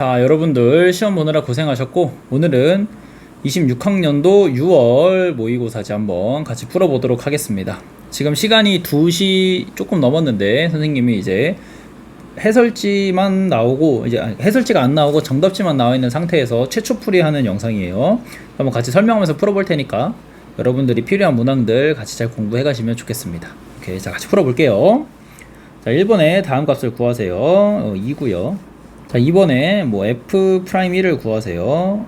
자, 여러분들 시험 보느라 고생하셨고, 오늘은 26학년도 6월 모의고사지 한번 같이 풀어보도록 하겠습니다. 지금 시간이 2시 조금 넘었는데 선생님이 이제 해설지만 나오고, 이제 해설지가 안 나오고 정답지만 나와 있는 상태에서 최초 풀이하는 영상이에요. 한번 같이 설명하면서 풀어볼 테니까 여러분들이 필요한 문항들 같이 잘 공부해 가시면 좋겠습니다. 오케이, 자, 같이 풀어볼게요. 자, 1번에 다음 값을 구하세요. 2고요. 자, 2번에 뭐 f'1을 구하세요.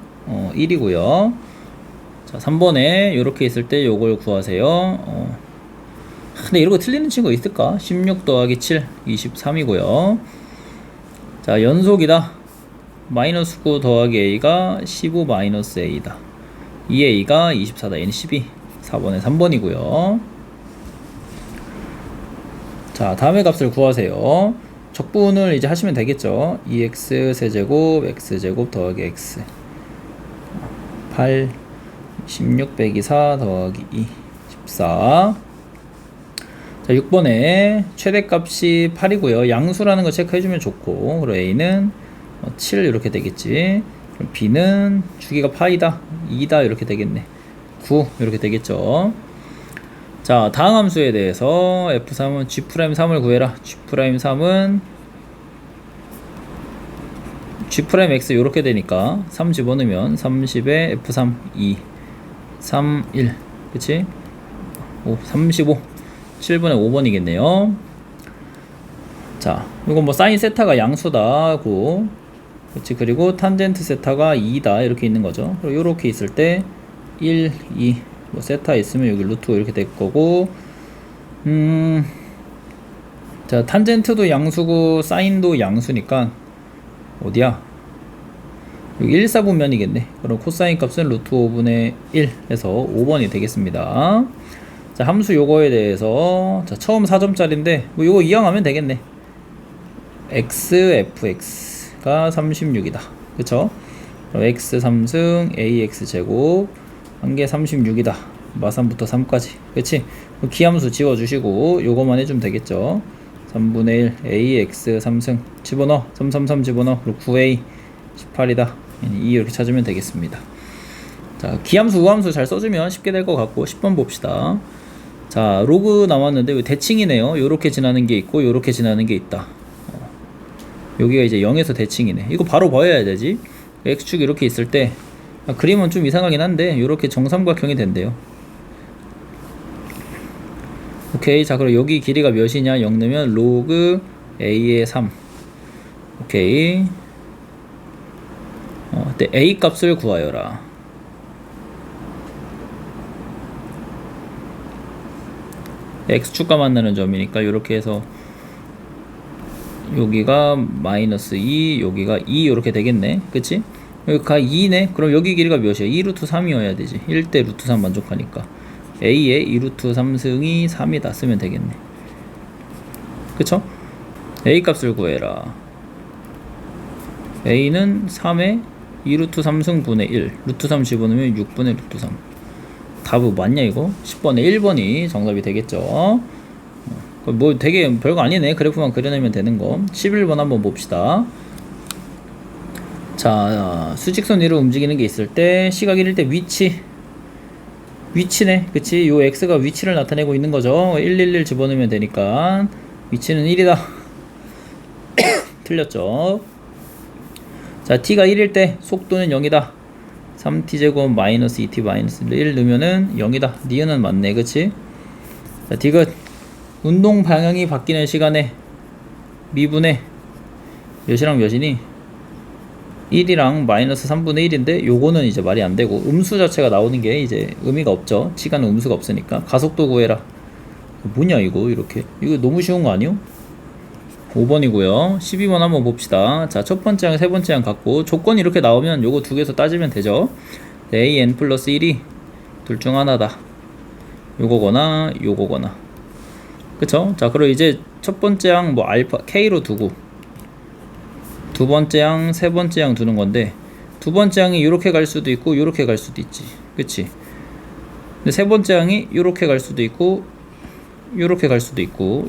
1이고요. 자, 3번에 요렇게 있을 때 요걸 구하세요. 근데 이런 거 틀리는 친구가 있을까? 16 더하기 7, 23이고요. 자, 연속이다. 마이너스 9 더하기 a가 15 마이너스 a다. 2a가 24다. 얘는 12. 4번에 3번이고요. 자, 다음의 값을 구하세요. 적분을 이제 하시면 되겠죠. 2x 세제곱 x제곱 더하기 x 8 16 빼기 4 더하기 2 14. 자, 6번에 최대값이 8이고요 양수라는 거 체크해주면 좋고, 그리고 a는 7 이렇게 되겠지. 그럼 b는 주기가 파이다 2다 이렇게 되겠네. 9 이렇게 되겠죠. 자, 다음 함수에 대해서 f3은 g'3을 구해라. g'3은 g'x 요렇게 되니까 3 집어넣으면 30에 f3 2 3 1 그치? 5 35 7분의 5번이겠네요 자, 이건 뭐 사인 세타가 양수다고, 그치? 그리고 탄젠트 세타가 2다 이렇게 있는 거죠. 그리고 요렇게 있을 때 1 2 뭐 세타 있으면 여기 루트가 이렇게 될 거고, 자, 탄젠트도 양수고 사인도 양수니까 어디야? 여기 1, 4분면이겠네. 그럼 코사인 값은 루트 5분의 1 해서 5번이 되겠습니다. 자, 함수 요거에 대해서, 자, 처음 4점짜리인데 뭐 요거 이항하면 되겠네. xfx가 36이다. 그쵸? 그럼 x 3승 ax 제곱 한 개 36이다. 마산부터 3까지. 그치? 기함수 지워주시고 요거만 해주면 되겠죠. 3분의 1 ax 3승 집어넣어. 333 집어넣어. 그리고 9a 18이다 2 이렇게 찾으면 되겠습니다. 자, 기함수 우함수 잘 써주면 쉽게 될 것 같고, 10번 봅시다. 자, 로그 나왔는데 대칭이네요. 요렇게 지나는 게 있고 요렇게 지나는 게 있다. 여기가 이제 0에서 대칭이네. 이거 바로 봐야 되지. x축 이렇게 있을 때 그림은 좀 이상하긴 한데 요렇게 정삼각형이 된대요. 오케이. 자, 그럼 여기 길이가 몇이냐 0 넣으면 로그 a의 3. 오케이. 그때 a 값을 구하여라. x축과 만나는 점이니까 요렇게 해서 여기가 마이너스 2 여기가 2 요렇게 되겠네. 그치? 여기가 2네. 그럼 여기 길이가 몇이야? 2루트 3이어야 되지. 1대 루트 3 만족하니까 a의 2루트 3승이 3이다 쓰면 되겠네. 그쵸? a 값을 구해라. a는 3에 2루트 3승 분의 1 루트 3 집어넣으면 6분의 루트 3. 답은 맞냐 이거? 10번에 1번이 정답이 되겠죠. 뭐 되게 별거 아니네. 그래프만 그려내면 되는 거. 11번 한번 봅시다. 자, 수직선 위로 움직이는 게 있을 때 시각 1일 때 위치네. 그치? 요 x가 위치를 나타내고 있는 거죠. 111 집어넣으면 되니까 위치는 1이다 틀렸죠. 자, t가 1일 때 속도는 0이다 3t제곱 마이너스 2t 마이너스 1 넣으면은 0이다 니은은 맞네. 그치? 자, 디귿 운동 방향이 바뀌는 시간에 미분의 몇이랑 몇이니? 1이랑 마이너스 3분의 1인데 요거는 이제 말이 안 되고 음수 자체가 나오는 게 이제 의미가 없죠. 시간은 음수가 없으니까. 가속도 구해라. 뭐냐 이거 이렇게. 이거 너무 쉬운 거 아니요? 5번이고요. 12번 한번 봅시다. 자, 첫 번째 항, 세 번째 항 갖고 조건이 이렇게 나오면 요거 두 개에서 따지면 되죠. an 플러스 1이 둘 중 하나다. 요거거나 요거거나. 그쵸? 자, 그럼 이제 첫 번째 항 뭐 알파 k로 두고 두 번째 항, 세 번째 항 두는 건데, 두 번째 항이 요렇게 갈 수도 있고 요렇게 갈 수도 있지. 그치? 근데 세 번째 항이 요렇게 갈 수도 있고 요렇게 갈 수도 있고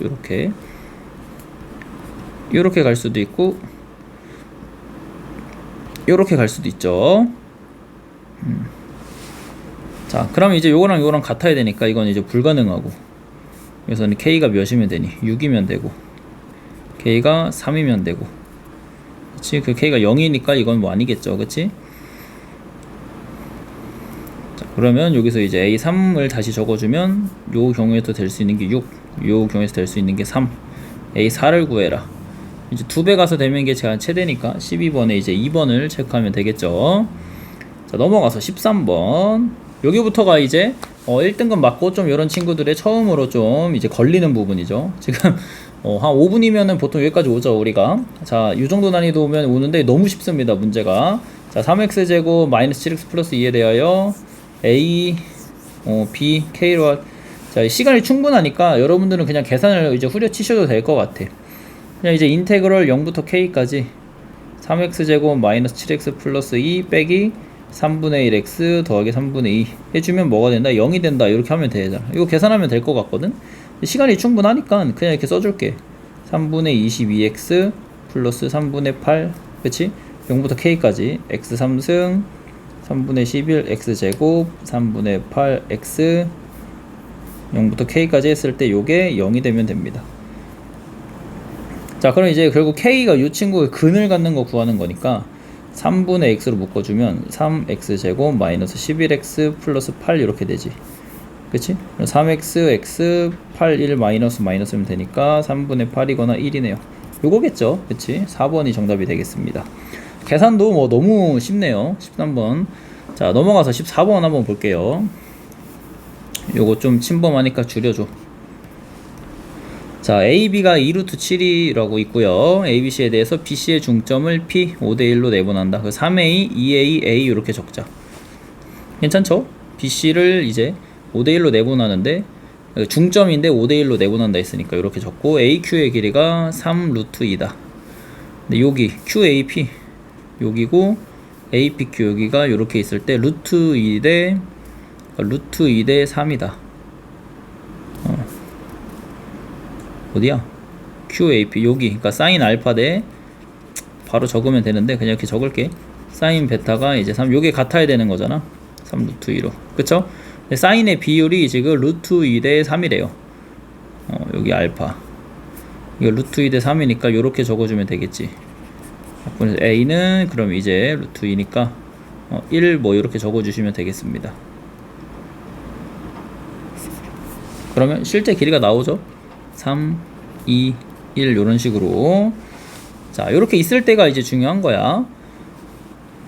요렇게 갈 수도 있고 요렇게 갈 수도 있죠. 자, 그럼 이제 요거랑 요거랑 같아야 되니까 이건 이제 불가능하고, 여기서는 K가 몇이면 되니? 6이면 되고, K가 3이면 되고, 그치? 그 K가 0이니까 이건 뭐 아니겠죠, 그치? 자, 그러면 여기서 이제 A3을 다시 적어주면 요 경우에도 될 수 있는 게 6, 요 경우에서 될 수 있는 게 3, A4를 구해라. 이제 2배 가서 되면 게 제가 최대니까 12번에 이제 2번을 체크하면 되겠죠. 자, 넘어가서 13번. 여기부터가 이제 1등급 맞고 좀 이런 친구들의 처음으로 좀 이제 걸리는 부분이죠. 지금 한 5분이면은 보통 여기까지 오죠, 우리가. 자, 이 정도 난이도 오면 오는데 너무 쉽습니다, 문제가. 자, 3x제곱 마이너스 7x 플러스 2에 대하여 a, b, k로. 자, 시간이 충분하니까 여러분들은 그냥 계산을 이제 후려치셔도 될 것 같아. 그냥 이제 인테그럴 0부터 k까지 3x제곱 마이너스 7x 플러스 2 빼기 3분의 1x 더하기 3분의 2 해주면 뭐가 된다? 0이 된다. 이렇게 하면 되잖아. 이거 계산하면 될 것 같거든? 시간이 충분하니까 그냥 이렇게 써줄게. 3분의 22x 플러스 3분의 8, 그치? 0부터 k까지 x 3승 3분의 11 x제곱 3분의 8 x 0부터 k까지 했을 때 요게 0이 되면 됩니다. 자, 그럼 이제 결국 k가 이 친구의 근을 갖는 거 구하는 거니까 3분의 x로 묶어주면 3x제곱 마이너스 11x 플러스 8 이렇게 되지, 그치? 3x x 8 1 마이너스면 되니까 3분의 8이거나 1이네요. 요거겠죠, 그치? 4번이 정답이 되겠습니다. 계산도 뭐 너무 쉽네요. 13번. 자, 넘어가서 14번 한번 볼게요. 요거 좀 침범하니까 줄여줘. 자, AB가 2루트 7이라고 있고요. ABC에 대해서 BC의 중점을 P 5대1로 내분한다. 그 3A, 2A, A 이렇게 적자. 괜찮죠? BC를 이제 5대1로 내분하는데 중점인데 5대1로 내분한다 했으니까 이렇게 적고, AQ의 길이가 3루트 2다. 근데 여기 QAP 여기고 APQ 여기가 이렇게 있을 때 루트 2대 3이다. 어디야? QAP 여기, 그러니까 사인 알파 대 바로 적으면 되는데 그냥 이렇게 적을게. 사인 베타가 이제 3, 요게 같아야 되는 거잖아. 3 루트 2로, 그쵸? 근데 사인의 비율이 지금 루트 2대 3이래요. 여기 알파, 이거 루트 2대 3이니까 요렇게 적어주면 되겠지. 그래서 A는 그럼 이제 루트 2니까 1 뭐 이렇게 적어주시면 되겠습니다. 그러면 실제 길이가 나오죠? 3, 2, 1 요런 식으로. 자, 요렇게 있을 때가 이제 중요한 거야.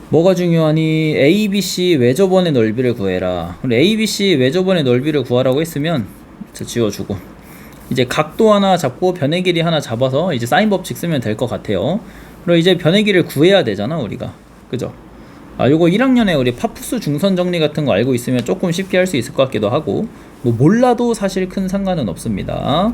뭐가 중요하니? ABC 외접원의 넓이를 구해라. 그럼 ABC 외접원의 넓이를 구하라고 했으면 지워주고, 이제 각도 하나 잡고 변의 길이 하나 잡아서 이제 사인 법칙 쓰면 될 것 같아요. 그리고 이제 변의 길이를 구해야 되잖아, 우리가. 그죠? 요거 1학년에 우리 파푸스 중선 정리 같은 거 알고 있으면 조금 쉽게 할 수 있을 것 같기도 하고, 뭐 몰라도 사실 큰 상관은 없습니다.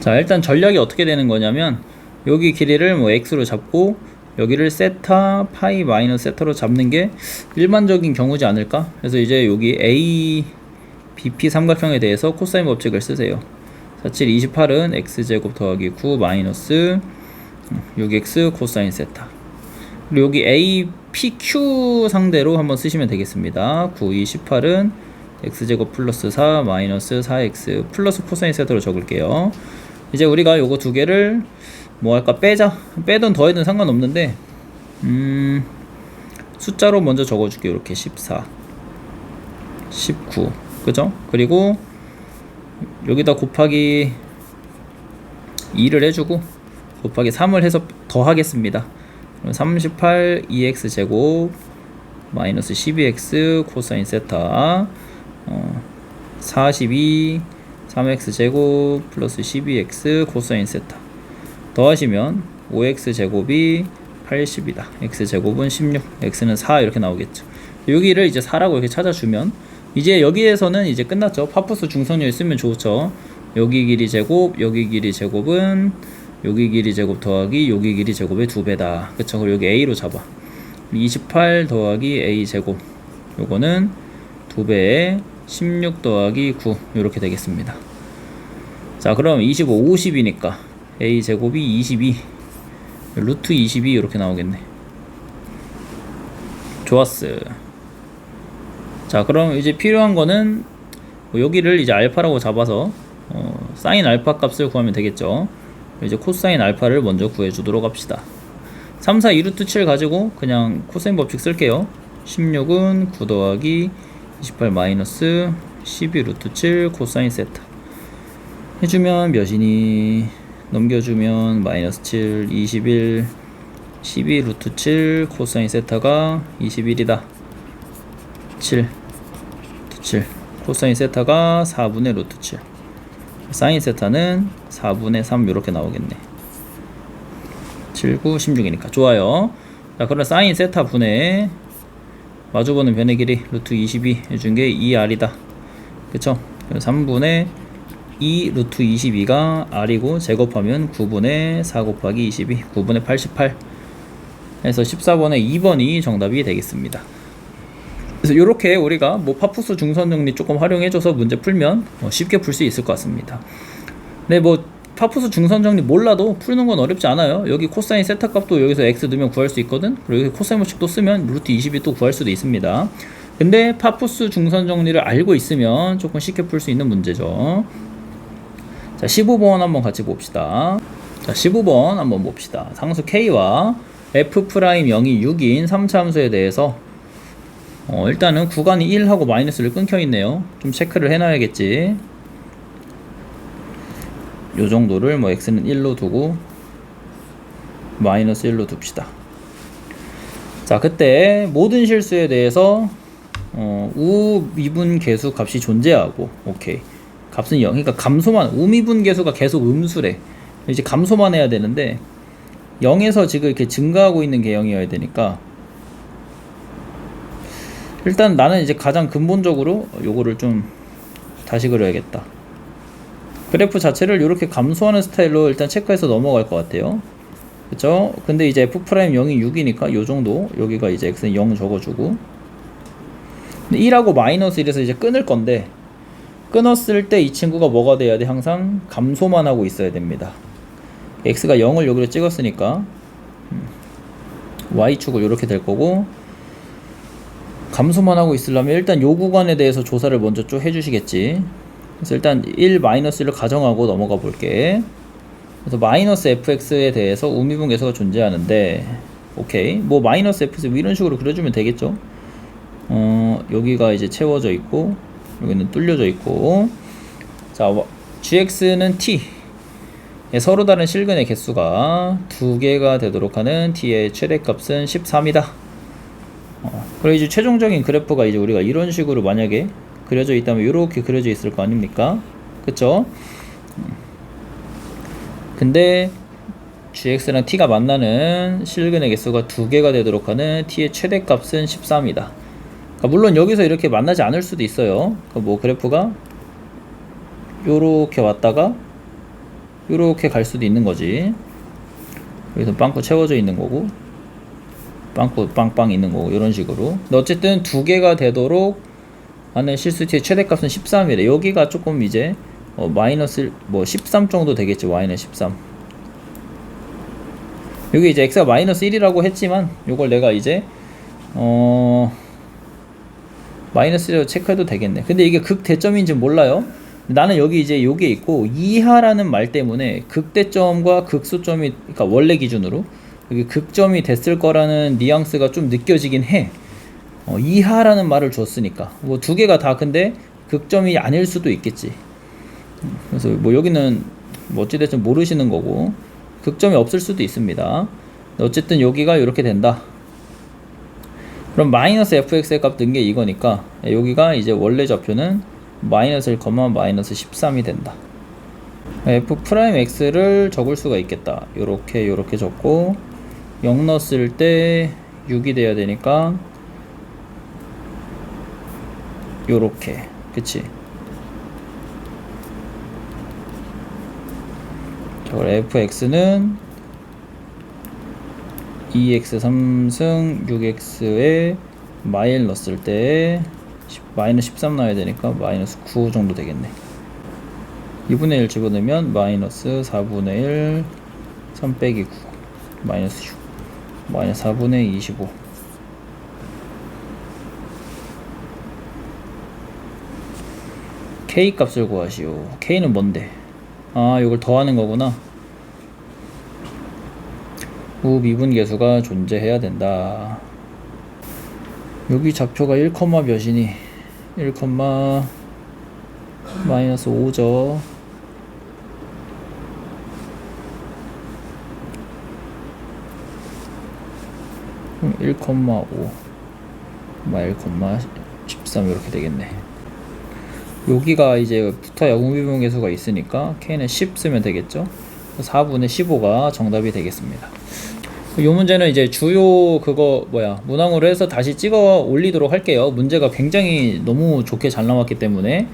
자, 일단 전략이 어떻게 되는 거냐면, 여기 길이를 뭐 x로 잡고 여기를 세타 파이 마이너스 세타로 잡는 게 일반적인 경우지 않을까? 그래서 이제 여기 A, BP 삼각형에 대해서 코사인 법칙을 쓰세요. 47, 28은 x제곱 더하기 9 마이너스 6x 코사인 세타. 그리고 여기 A, PQ 상대로 한번 쓰시면 되겠습니다. 9, 2, 18은 x제곱 플러스 4 마이너스 4x 플러스 코사인 세타로 적을게요. 이제 우리가 요거 두 개를 뭐 할까? 빼자. 빼든 더해든 상관없는데 숫자로 먼저 적어줄게요. 이렇게 14 19, 그죠? 그리고 여기다 곱하기 2를 해주고 곱하기 3을 해서 더하겠습니다. 그럼 38 2x 제곱 마이너스 12x 코사인 세타 42 3x 제곱 플러스 12x 코사인 세타 더하시면 5x 제곱이 80이다. x 제곱은 16, x는 4 이렇게 나오겠죠. 여기를 이제 4라고 이렇게 찾아주면 이제 여기에서는 이제 끝났죠. 파푸스 중선율 쓰면 좋죠. 여기 길이 제곱, 여기 길이 제곱은 여기 길이 제곱 더하기 여기 길이 제곱의 2배다. 그쵸? 그리고 여기 a로 잡아. 28 더하기 a 제곱, 요거는 2배에 16 더하기 9 이렇게 되겠습니다. 자, 그럼 25, 50이니까 a 제곱이 22 루트 22 이렇게 나오겠네. 좋았어. 자, 그럼 이제 필요한 거는 뭐 여기를 이제 알파라고 잡아서 사인 알파 값을 구하면 되겠죠. 이제 코사인 알파를 먼저 구해주도록 합시다. 3, 4, 2루트 7 가지고 그냥 코사인 법칙 쓸게요. 16은 9 더하기 28 마이너스 12 루트 7 코사인 세타 해주면 몇이니? 넘겨주면 마이너스 7, 21 12 루트 7 코사인 세타가 21이다. 7 루트 7 코사인 세타가 4분의 루트 7 사인 세타는 4분의 3 이렇게 나오겠네. 7, 9, 16이니까 좋아요. 자, 그럼 사인 세타 분의 마주보는 변의 길이 루트 22 해준 게 2r이다. 그쵸? 3분의 2 루트 22가 r이고 제곱하면 9분의 4 곱하기 22 9분의 88 해서 14번의 2번이 정답이 되겠습니다. 그래서 이렇게 우리가 뭐 파푸스 중선 정리 조금 활용해줘서 문제 풀면 쉽게 풀 수 있을 것 같습니다. 근데 뭐 파푸스 중선 정리 몰라도 푸는 건 어렵지 않아요. 여기 코사인 세타 값도 여기서 x 넣으면 구할 수 있거든. 그리고 여기 코사인 법칙 또 쓰면 루트 20이 또 구할 수도 있습니다. 근데 파푸스 중선 정리를 알고 있으면 조금 쉽게 풀 수 있는 문제죠. 자, 15번 한번 같이 봅시다. 자, 15번 한번 봅시다. 상수 k와 f'0이 6인 3차 함수에 대해서 일단은 구간이 1하고 마이너스를 끊겨 있네요. 좀 체크를 해놔야겠지. 요 정도를 뭐 x는 1로 두고 마이너스 1로 둡시다. 자, 그때 모든 실수에 대해서 우미분 계수 값이 존재하고, 오케이, 값은 0. 그러니까 감소만, 우미분 계수가 계속 음수래. 이제 감소만 해야 되는데 0에서 지금 이렇게 증가하고 있는 게 0이어야 되니까 일단 나는 이제 가장 근본적으로 요거를 좀 다시 그려야겠다. 그래프 자체를 이렇게 감소하는 스타일로 일단 체크해서 넘어갈 것 같아요. 그쵸? 근데 이제 f'0이 6이니까 요 정도, 여기가 이제 x는 0 적어주고, 근데 1하고 마이너스 1에서 이제 끊을 건데, 끊었을 때 이 친구가 뭐가 돼야 돼? 항상 감소만 하고 있어야 됩니다. x가 0을 여기로 찍었으니까 y축을 이렇게 될 거고, 감소만 하고 있으려면 일단 요 구간에 대해서 조사를 먼저 좀 해주시겠지. 그래서 일단 1-1을 가정하고 넘어가 볼게. 그래서 마이너스 fx에 대해서 우미분 계수가 존재하는데, 오케이, 뭐 마이너스 fx 이런 식으로 그려주면 되겠죠. 여기가 이제 채워져 있고 여기는 뚫려져 있고, 자, gx는 t 서로 다른 실근의 개수가 2개가 되도록 하는 t의 최대값은 13이다. 그리고 이제 최종적인 그래프가 이제 우리가 이런 식으로 만약에 그려져 있다면 이렇게 그려져 있을 거 아닙니까? 그쵸? 근데 gx랑 t가 만나는 실근의 개수가 2개가 되도록 하는 t의 최대값은 13이다. 그러니까 물론 여기서 이렇게 만나지 않을 수도 있어요. 뭐 그래프가 요렇게 왔다가 요렇게 갈 수도 있는 거지. 여기서 빵꾸 채워져 있는 거고, 빵꾸 빵빵 있는 거고, 이런 식으로. 근데 어쨌든 2개가 되도록 하는 실수티의 최대값은 13이래. 여기가 조금 이제 마이너스 뭐 13 정도 되겠지. y는 13. 여기 이제 x가 마이너스 1이라고 했지만 요걸 내가 이제 마이너스 1로 체크해도 되겠네. 근데 이게 극대점인지 몰라요. 나는 여기 이제 요게 있고, 이하라는 말 때문에 극대점과 극소점이, 그러니까 원래 기준으로 여기 극점이 됐을 거라는 뉘앙스가 좀 느껴지긴 해. 이하라는 말을 줬으니까 뭐 2개가 다 근데 극점이 아닐 수도 있겠지. 그래서 뭐 여기는 뭐 어찌됐든 모르시는 거고 극점이 없을 수도 있습니다. 어쨌든 여기가 이렇게 된다. 그럼 마이너스 fx의 값 든 게 이거니까 여기가 이제 원래 좌표는 마이너스 1, 마이너스 13이 된다. f'x를 적을 수가 있겠다. 요렇게 적고 0 넣었을 때 6이 돼야 되니까 요렇게, 그치? 저걸 fx는 2x 3승 6x에 마일 넣었을 때 마이너스 13 나와야 되니까 마이너스 9 정도 되겠네. 2분의 1 집어넣으면 마이너스 4분의 1 3 빼기 9 마이너스 6 마이너스 4분의 25. K 값을 구하시오. K는 뭔데? 아, 이걸 더하는 거구나. 우미분계수가 존재해야 된다. 여기 좌표가 1, 몇이니? 1, 마이너스 5죠. 1,5 1,13 이렇게 되겠네. 여기가 이제 붙어야 우미분계수가 있으니까 K는 10 쓰면 되겠죠. 4분의 15가 정답이 되겠습니다. 이 문제는 이제 주요 그거 문항으로 해서 다시 찍어 올리도록 할게요. 문제가 굉장히 너무 좋게 잘 나왔기 때문에.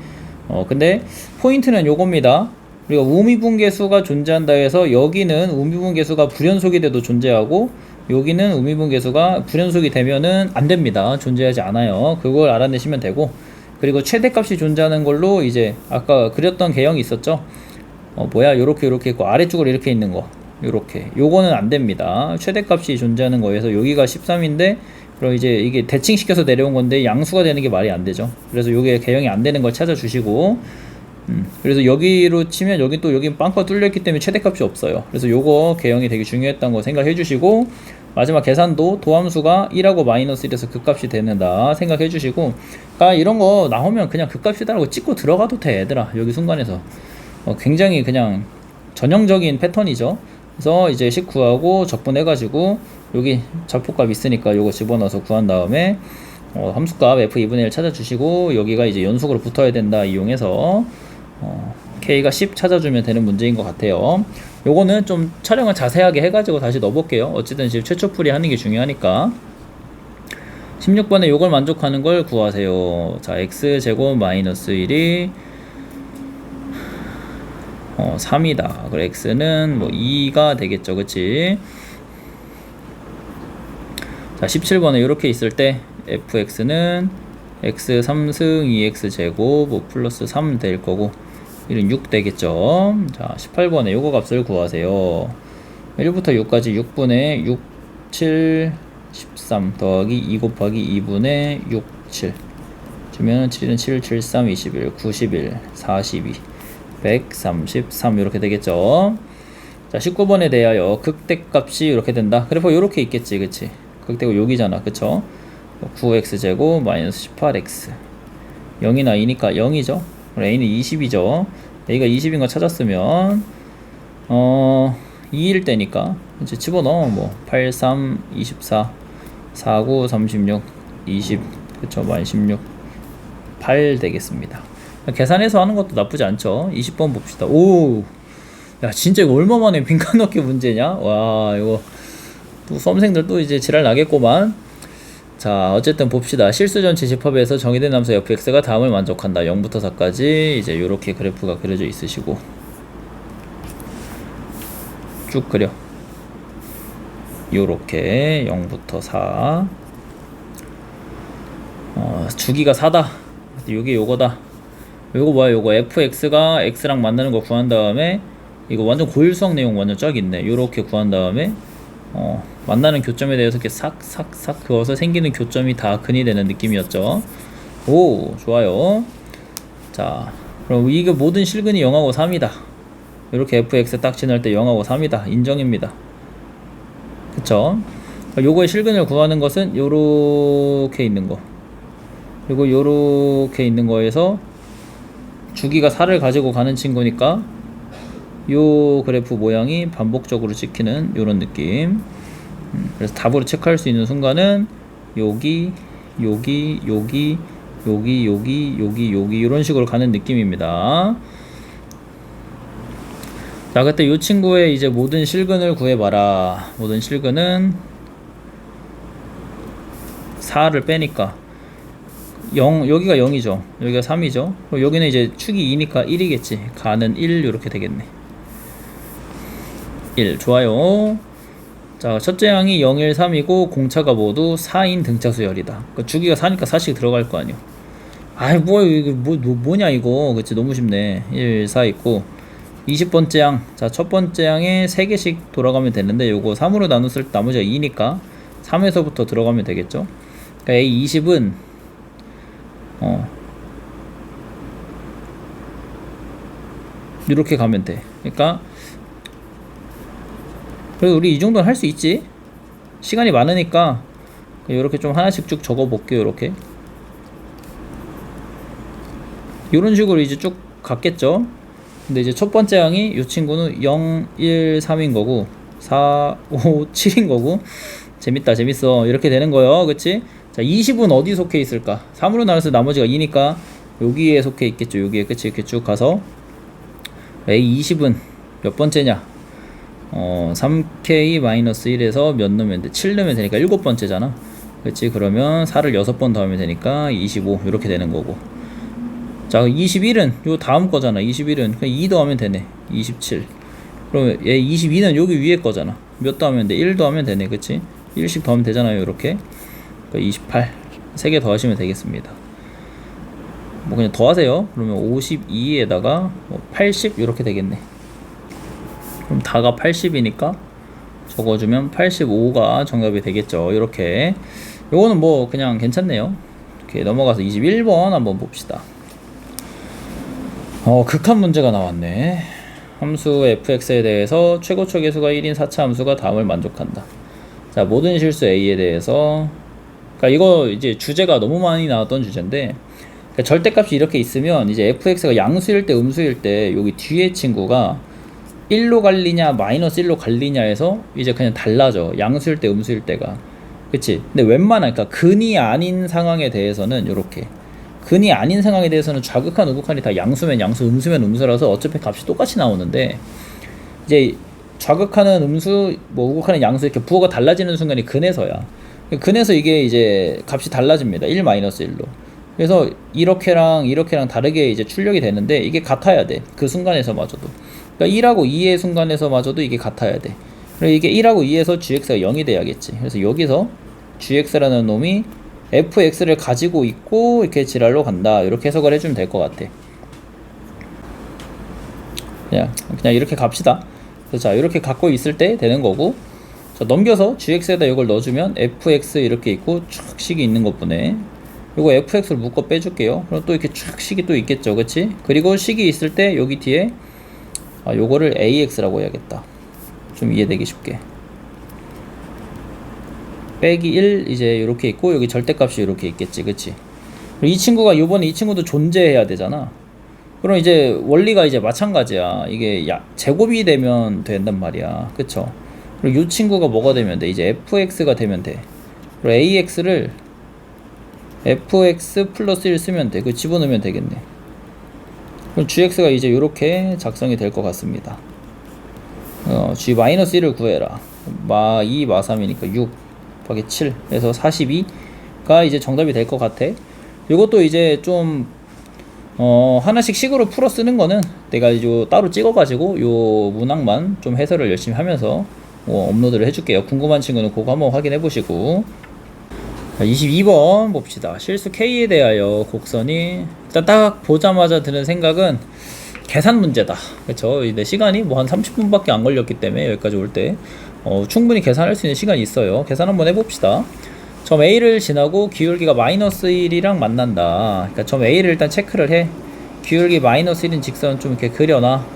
근데 포인트는 요겁니다. 우리가 우미분계수가 존재한다 해서 여기는 우미분계수가 불연속이 돼도 존재하고 여기는 우미분계수가 불연속이 되면은 안 됩니다. 존재하지 않아요. 그걸 알아내시면 되고, 그리고 최대값이 존재하는 걸로 이제 아까 그렸던 개형이 있었죠. 요렇게 있고 아래쪽으로 이렇게 있는 거, 요거는 안 됩니다. 최대값이 존재하는 거에서 여기가 13인데 그럼 이제 이게 대칭시켜서 내려온 건데 양수가 되는 게 말이 안 되죠. 그래서 요게 개형이 안 되는 걸 찾아주시고, 그래서 여기로 치면 여기 빵꾸가 뚫려있기 때문에 최대값이 없어요. 그래서 요거 개형이 되게 중요했던 거 생각해 주시고, 마지막 계산도 도함수가 1하고 마이너스 1에서 극값이 되는다 생각해 주시고, 그러니까 이런 거 나오면 그냥 극값이다라고 찍고 들어가도 돼 얘들아. 여기 순간에서 굉장히 그냥 전형적인 패턴이죠. 그래서 이제 19하고 적분해 가지고 여기 좌표값 있으니까 요거 집어넣어서 구한 다음에 함수값 f2분의 1 찾아주시고, 여기가 이제 연속으로 붙어야 된다 이용해서 K가 10 찾아주면 되는 문제인 것 같아요. 요거는 좀 촬영을 자세하게 해가지고 다시 넣어볼게요. 어쨌든 지금 최초 풀이 하는 게 중요하니까. 16번에 요걸 만족하는 걸 구하세요. 자, x제곱 마이너스 1이 3이다. 그리고 x는 뭐 2가 되겠죠. 그치? 자, 17번에 이렇게 있을 때 fx는 x 3승 2x제곱 뭐 플러스 3 될 거고 1은 6 되겠죠. 자, 18번에 요거 값을 구하세요. 1부터 6까지 6분의 6, 7, 13 더하기 2 곱하기 2분의 6, 7 주면 7은 7, 7, 3, 21, 91, 42, 133 이렇게 되겠죠. 자, 19번에 대하여 극대값이 이렇게 된다. 그래서 이렇게 있겠지, 그치? 극대가 여기잖아, 그쵸? 9x제곱 마이너스 18x 0이나 2니까 0이죠. a는 20이죠. a가 20인 거 찾았으면 2일 때니까 이제 집어넣어. 뭐 8, 3, 24 4, 9, 36 20 그쵸. 마이너스 16 8 되겠습니다. 계산해서 하는 것도 나쁘지 않죠. 20번 봅시다. 오, 야 진짜 이거 얼마만에 빈칸 넣기 문제냐. 와, 이거 또 수험생들 또 이제 지랄 나겠구만. 자, 어쨌든 봅시다. 실수 전체 집합에서 정의된 함수 fx가 다음을 만족한다. 0부터 4까지 이제 요렇게 그래프가 그려져 있으시고 쭉 그려. 요렇게 0부터 4 주기가 4다. 요게 요거다. 요거 뭐야? 요거 fx가 x랑 만나는 거 구한 다음에 이거 완전 고일수학 내용 완전 쫙 있네. 요렇게 구한 다음에 만나는 교점에 대해서 이렇게 싹 그어서 생기는 교점이 다 근이 되는 느낌이었죠. 오, 좋아요. 자, 그럼 이게 모든 실근이 0하고 3이다. 이렇게 fx 딱 지날 때 0하고 3이다. 인정입니다. 그쵸? 요거의 실근을 구하는 것은 요렇게 있는 거. 그리고 요렇게 있는 거에서 주기가 4를 가지고 가는 친구니까 요 그래프 모양이 반복적으로 찍히는 요런 느낌. 그래서 답으로 체크할 수 있는 순간은 여기 이런 식으로 가는 느낌입니다. 자, 그때 요 친구의 이제 모든 실근을 구해봐라. 모든 실근은 4를 빼니까 0, 여기가 0이죠. 여기가 3이죠. 여기는 이제 축이 2니까 1이겠지. 가는 1 이렇게 되겠네. 1. 좋아요. 자, 첫째 항이 0, 1, 3이고 공차가 모두 4인 등차 수열이다. 그러니까 주기가 4니까 4씩 들어갈 거 아니요. 아이 이거 뭐냐 이거. 그치, 너무 쉽네. 1, 4 있고 20번째 항. 자, 첫 번째 항에 3개씩 돌아가면 되는데 요거 3으로 나눴을 때 나머지가 2니까 3에서부터 들어가면 되겠죠. 그러니까 A20은 이렇게 가면 돼. 그러니까 그래도 우리 이 정도는 할 수 있지. 시간이 많으니까 이렇게 좀 하나씩 쭉 적어 볼게요. 이렇게 이런 식으로 이제 쭉 갔겠죠. 근데 이제 첫 번째 항이 이 친구는 0, 1, 3인 거고 4, 5, 7인 거고 재밌다 재밌어 이렇게 되는 거예요. 그치? 자 20은 어디 속해 있을까? 3으로 나눠서 나머지가 2니까 여기에 속해 있겠죠. 여기에. 그치? 이렇게 쭉 가서 A 20은 몇 번째냐? 3K-1에서 몇 넣으면 돼? 7 넣으면 되니까 7번째잖아. 그치? 그러면 4를 6번 더하면 되니까 25 이렇게 되는 거고. 자 21은 요 다음 거잖아. 21은 그냥 2 더하면 되네. 27. 그러면 얘 22는 여기 위에 거잖아. 몇 더하면 돼? 1 더하면 되네. 그치? 1씩 더하면 되잖아요. 이렇게. 그러니까 28 3개 더하시면 되겠습니다. 뭐 그냥 더하세요. 그러면 52에다가 80 이렇게 되겠네. 그럼 다가 80이니까 적어주면 85가 정답이 되겠죠. 이렇게. 요거는 뭐 그냥 괜찮네요. 이렇게 넘어가서 21번 한번 봅시다. 극한 문제가 나왔네. 함수 fx에 대해서 최고초 계수가 1인 4차 함수가 다음을 만족한다. 자, 모든 실수 a에 대해서, 그러니까 이거 이제 주제가 너무 많이 나왔던 주제인데, 그러니까 절대값이 이렇게 있으면 이제 fx가 양수일 때 음수일 때 여기 뒤에 친구가 1로 갈리냐 마이너스 1로 갈리냐에서 이제 그냥 달라져. 양수일 때 음수일 때가. 그치? 근데 웬만한, 그러니까 근이 아닌 상황에 대해서는 요렇게, 근이 아닌 상황에 대해서는 좌극한 우극한이 다 양수면 양수, 음수면 음수라서 어차피 값이 똑같이 나오는데, 이제 좌극하는 음수, 뭐 우극하는 양수 이렇게 부호가 달라지는 순간이 근에서야. 근에서 이게 이제 값이 달라집니다. 1 마이너스 1로. 그래서 이렇게랑 이렇게랑 다르게 이제 출력이 되는데 이게 같아야 돼. 그 순간에서마저도. 그러니까 1하고 2의 순간에서마저도 이게 같아야 돼. 그리고 이게 1하고 2에서 gx가 0이 돼야겠지. 그래서 여기서 gx라는 놈이 fx를 가지고 있고 이렇게 지랄로 간다. 이렇게 해석을 해주면 될 것 같아. 그냥 이렇게 갑시다. 그래서 자, 이렇게 갖고 있을 때 되는 거고, 자, 넘겨서 gx에다 이걸 넣어주면 fx 이렇게 있고 쭉 식이 있는 것 보네. 요거 fx를 묶어 빼줄게요. 그럼 또 이렇게 쭉 식이 또 있겠죠. 그치? 그리고 식이 있을 때 여기 뒤에 요거를 ax라고 해야겠다. 좀 이해되기 쉽게. 빼기 1 이제 이렇게 있고 여기 절대값이 이렇게 있겠지. 그치? 이 친구가 요번에 이 친구도 존재해야 되잖아. 그럼 이제 원리가 이제 마찬가지야. 이게 제곱이 되면 된단 말이야. 그쵸? 그리고 이 친구가 뭐가 되면 돼? 이제 fx가 되면 돼. 그리고 ax를 fx 플러스 1 쓰면 돼. 그 집어넣으면 되겠네. 그럼 gx가 이제 요렇게 작성이 될 것 같습니다. g-1을 구해라. 마2 마3이니까 6 곱하기 7 그래서 42가 이제 정답이 될 것 같아. 요것도 이제 좀 하나씩 식으로 풀어 쓰는 거는 내가 이제 따로 찍어가지고 요 문항만 좀 해설을 열심히 하면서 업로드를 해줄게요. 궁금한 친구는 그거 한번 확인해 보시고. 22번 봅시다. 실수 K에 대하여 곡선이, 일단 딱 보자마자 드는 생각은 계산 문제다. 그쵸? 근데 시간이 뭐 한 30분밖에 안 걸렸기 때문에 여기까지 올 때 충분히 계산할 수 있는 시간이 있어요. 계산 한번 해봅시다. 점 A를 지나고 기울기가 마이너스 1이랑 만난다. 그러니까 점 A를 일단 체크를 해. 기울기 마이너스 1인 직선 좀 이렇게 그려놔.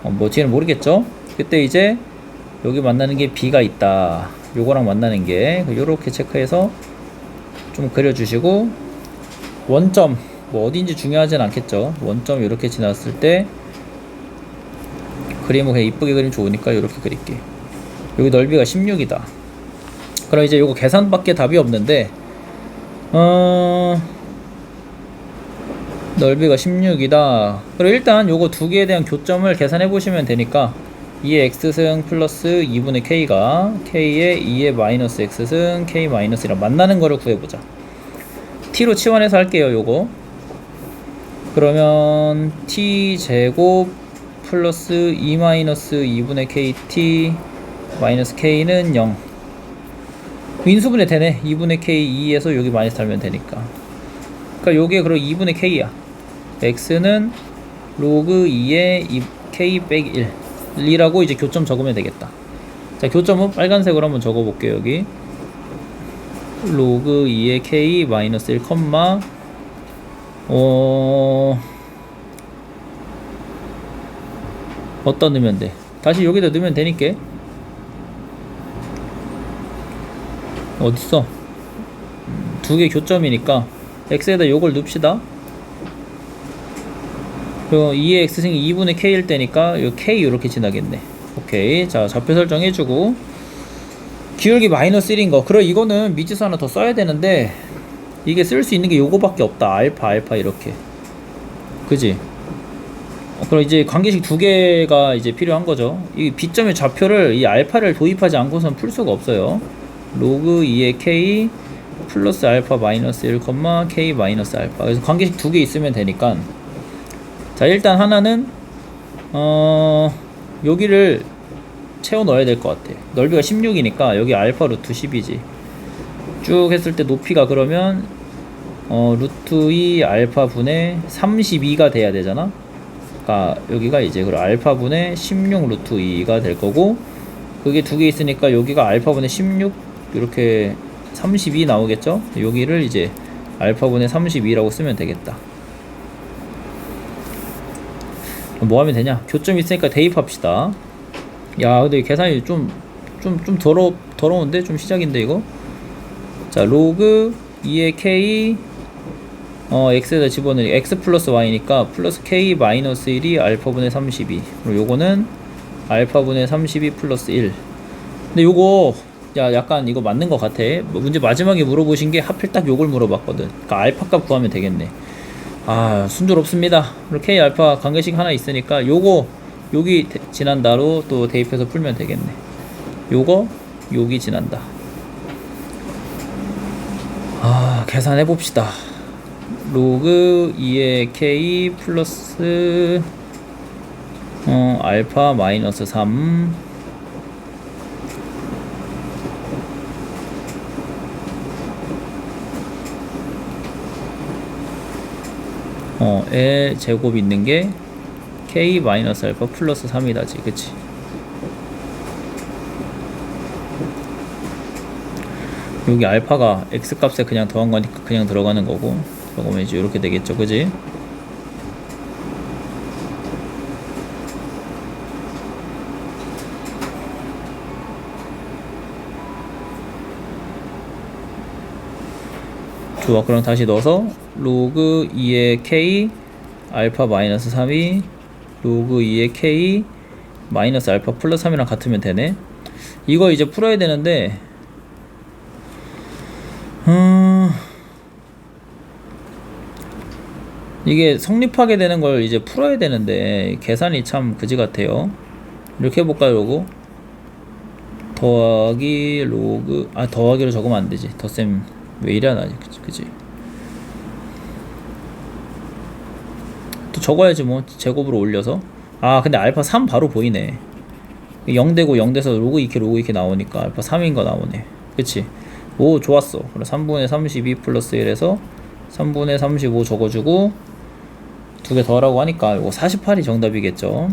뭐 뒤에는 모르겠죠? 그때 이제 여기 만나는 게 B가 있다. 요거랑 만나는 게 요렇게 체크해서 좀 그려주시고, 원점 뭐 어딘지 중요하진 않겠죠. 원점 이렇게 지났을 때 그림을 그냥 이쁘게 그리면 좋으니까 이렇게 그릴게. 여기 넓이가 16이다. 그럼 이제 요거 계산밖에 답이 없는데, 넓이가 16이다. 그리고 일단 요거 두 개에 대한 교점을 계산해 보시면 되니까 2의 x승 플러스 2분의 k가 k의 2의 마이너스 x승 k 마이너스랑 만나는 거를 구해보자. t로 치환해서 할게요. 요거 그러면 t 제곱 플러스 2 마이너스 2분의 kt 마이너스 k는 0. 인수분해 되네. 2분의 k 2에서 여기 마이너스 달면 되니까. 그러니까 요게 그럼 2분의 k야. x는 로그 2의 k 빼기 1 2라고 이제 교점 적으면 되겠다. 자, 교점은 빨간색으로 한번 적어볼게요. 여기 로그 2의 k 마이너스 1 컴마 어디다 넣으면 돼? 다시 여기다 넣으면 되니까. 어딨어? 두 개 교점이니까 x에다 요걸 넣읍시다. 그리고 2의 x승이 2분의 k일 때니까 요 k 요렇게 지나겠네. 오케이. 자, 좌표 설정해주고 기울기 마이너스 1인 거. 그래, 이거는 미지수 하나 더 써야 되는데 이게 쓸 수 있는 게 요거밖에 없다. 알파 이렇게. 그지? 그럼 이제 관계식 두 개가 이제 필요한 거죠. 이 B점의 좌표를 이 알파를 도입하지 않고선 풀 수가 없어요. 로그 2의 k 플러스 알파 마이너스 1, k 마이너스 알파. 그래서 관계식 두 개 있으면 되니까. 자, 일단 하나는 여기를 채워 넣어야 될 것 같아. 넓이가 16이니까 여기 알파 루트 10이지. 쭉 했을 때 높이가 그러면 루트 2 알파 분의 32가 돼야 되잖아. 그러니까 여기가 이제 그럼 알파 분의 16 루트 2가 될 거고, 그게 두 개 있으니까 여기가 알파 분의 16 이렇게 32 나오겠죠. 여기를 이제 알파 분의 32라고 쓰면 되겠다. 뭐 하면 되냐? 교점 있으니까 대입합시다. 야, 근데 계산이 좀 더러운데? 좀 시작인데, 이거? 자, 로그 2의 k, x에다 집어넣으니 x 플러스 y니까 플러스 k 마이너스 1이 알파분의 32. 그리고 요거는 알파분의 32 플러스 1. 근데 요거, 야, 약간 이거 맞는 것 같아. 문제 마지막에 물어보신 게 하필 딱 요걸 물어봤거든. 그러니까 알파 값 구하면 되겠네. 아, 순조롭습니다. 그리고 k 알파 관계식 하나 있으니까 요거 여기 지난다로 또 대입해서 풀면 되겠네. 요거 여기 지난다. 아, 계산해 봅시다. 로그 2의 k 플러스 알파 마이너스 3 의 제곱 있는 게 k 마이너스 알파 플러스 3이다지. 그치? 여기 알파가 x 값에 그냥 더한 거니까 그냥 들어가는 거고, 그러면 이제 이렇게 되겠죠. 그지? 좋아. 그럼 다시 넣어서 로그 2의 k 알파 마이너스 3이 로그 2의 k 마이너스 알파 플러스 3이랑 같으면 되네. 이거 이제 풀어야 되는데 이게 성립하게 되는 걸 이제 풀어야 되는데 계산이 참 그지 같아요. 이렇게 해볼까요? 요거 더하기 로그, 더하기로 적으면 안 되지. 덧셈 왜 이래 안 하지? 그치? 또 적어야지 뭐. 제곱으로 올려서. 근데 알파 3 바로 보이네. 0 되고 0 돼서 로그 2K 나오니까 알파 3인 거 나오네. 그치? 오, 좋았어. 그럼 3분의 32 플러스 1에서 3분의 35 적어주고 두 개 더하라고 하니까 이거 48이 정답이겠죠.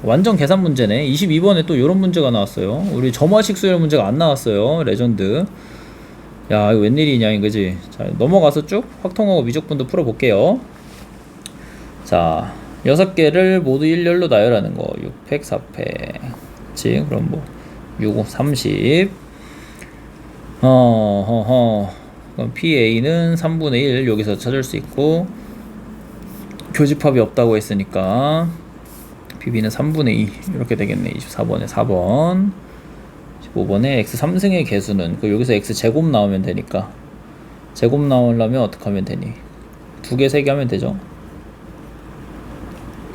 완전 계산 문제네. 22번에 또 이런 문제가 나왔어요. 우리 점화식 수열 문제가 안 나왔어요. 레전드. 야, 이거 웬일이냐, 그지? 자, 넘어가서 쭉 확통하고 미적분도 풀어볼게요. 자, 6개를 모두 일렬로 나열하는 거. 6팩, 4팩. 그치? 그럼 뭐, 6, 5, 30. 그럼 PA는 3분의 1 여기서 찾을 수 있고, 교집합이 없다고 했으니까, PB는 3분의 2. 이렇게 되겠네. 24번에 4번. 15번에 x 3승의 개수는 여기서 x 제곱 나오면 되니까 제곱 나오려면 어떻게 하면 되니? 2개 3개 하면 되죠.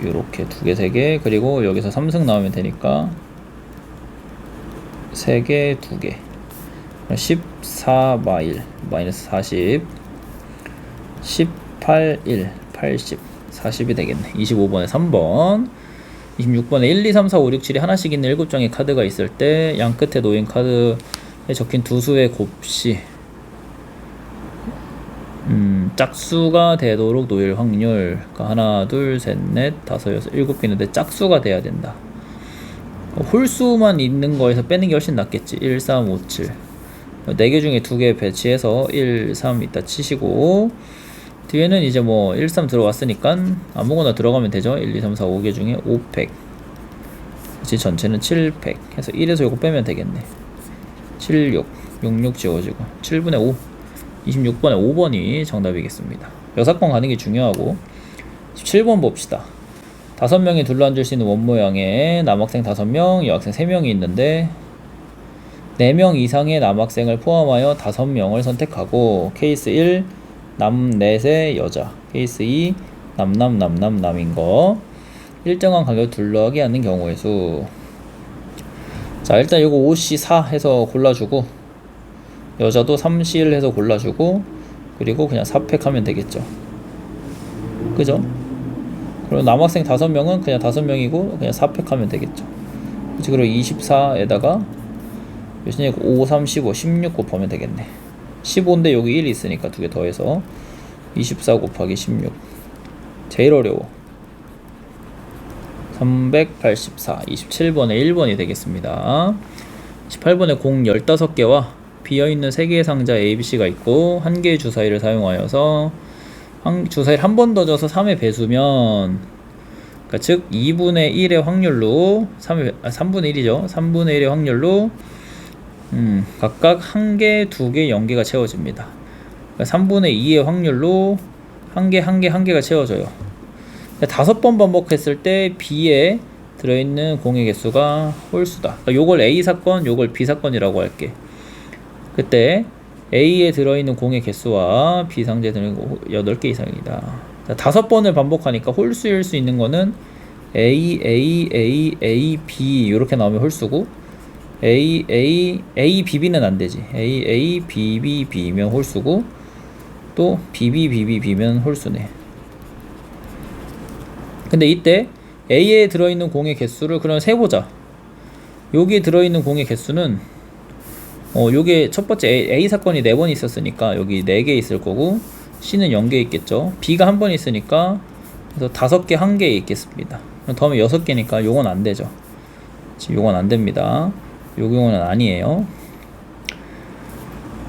요렇게 2개 3개. 그리고 여기서 3승 나오면 되니까 3개 2개 14 마일 마이너스 40 18 1 80 40이 되겠네. 25번에 3번. 26번에 1, 2, 3, 4, 5, 6, 7이 하나씩 있는 7장의 카드가 있을 때 양 끝에 놓인 카드에 적힌 두 수의 곱씨 짝수가 되도록 놓일 확률. 그러니까 하나, 둘, 셋, 넷, 다섯, 여섯, 7개 있는데 짝수가 돼야 된다. 홀수만 있는 거에서 빼는 게 훨씬 낫겠지. 1, 3, 5, 7 4개 중에 2개 배치해서 1, 3 이따 치시고, 뒤에는 이제 뭐 1, 3 들어왔으니까 아무거나 들어가면 되죠. 1, 2, 3, 4, 5개 중에 5팩 그치, 전체는 700 해서 1에서 요거 빼면 되겠네. 76 66 지워지고 7분의 5 26번에 5번이 정답이겠습니다. 여사건 가는 게 중요하고 17번 봅시다. 5명이 둘러앉을 수 있는 원 모양에 남학생 5명, 여학생 3명이 있는데 4명 이상의 남학생을 포함하여 5명을 선택하고 케이스 1 남 넷의 여자, 케이스 2 남인 거, 일정한 간격을 둘러하게 하는 경우의 수. 자, 일단 이거 5C4 해서 골라주고 여자도 3C1 해서 골라주고 그리고 그냥 4팩 하면 되겠죠. 그죠? 그리고 남학생 5명은 그냥 5명이고 그냥 4팩 하면 되겠죠. 그치? 그리고 24에다가 몇이냐, 5, 3, 15, 16 곱하면 되겠네. 15인데 여기 1이 있으니까 2개 더해서 24 곱하기 16. 제일 어려워. 384. 27번에 1번이 되겠습니다. 18번에 공 15개와 비어있는 3개의 상자 ABC가 있고 1개의 주사위를 사용하여서 주사위를 한 번 더 줘서 3의 배수면, 그러니까 즉 2분의 1의 확률로 3분의 1이죠. 3분의 1의 확률로 각각 1개, 2개, 0개가 채워집니다. 그러니까 3분의 2의 확률로 1개가 채워져요. 5번 반복했을 때 B에 들어있는 공의 개수가 홀수다. 그러니까 요걸 A 사건, 요걸 B 사건이라고 할게. 그때 A에 들어있는 공의 개수와 B 상자에 들어있는 8개 이상이다. 5번을 반복하니까 홀수일 수 있는 거는 A, B 이렇게 나오면 홀수고 A, B, B는 안 되지. A, B, B면 홀수고 또 B, B면 홀수네. 근데 이때 A에 들어있는 공의 개수를 그럼 세보자. 여기에 들어있는 공의 개수는 요게 첫 번째 A 사건이 4번 있었으니까 여기 4개 있을 거고 C는 0개 있겠죠. B가 1번 있으니까 그래서 5개 1개 있겠습니다. 그럼 더하면 6개니까 요건 안 되죠. 지금 요건 안 됩니다. 요 경우는 아니에요.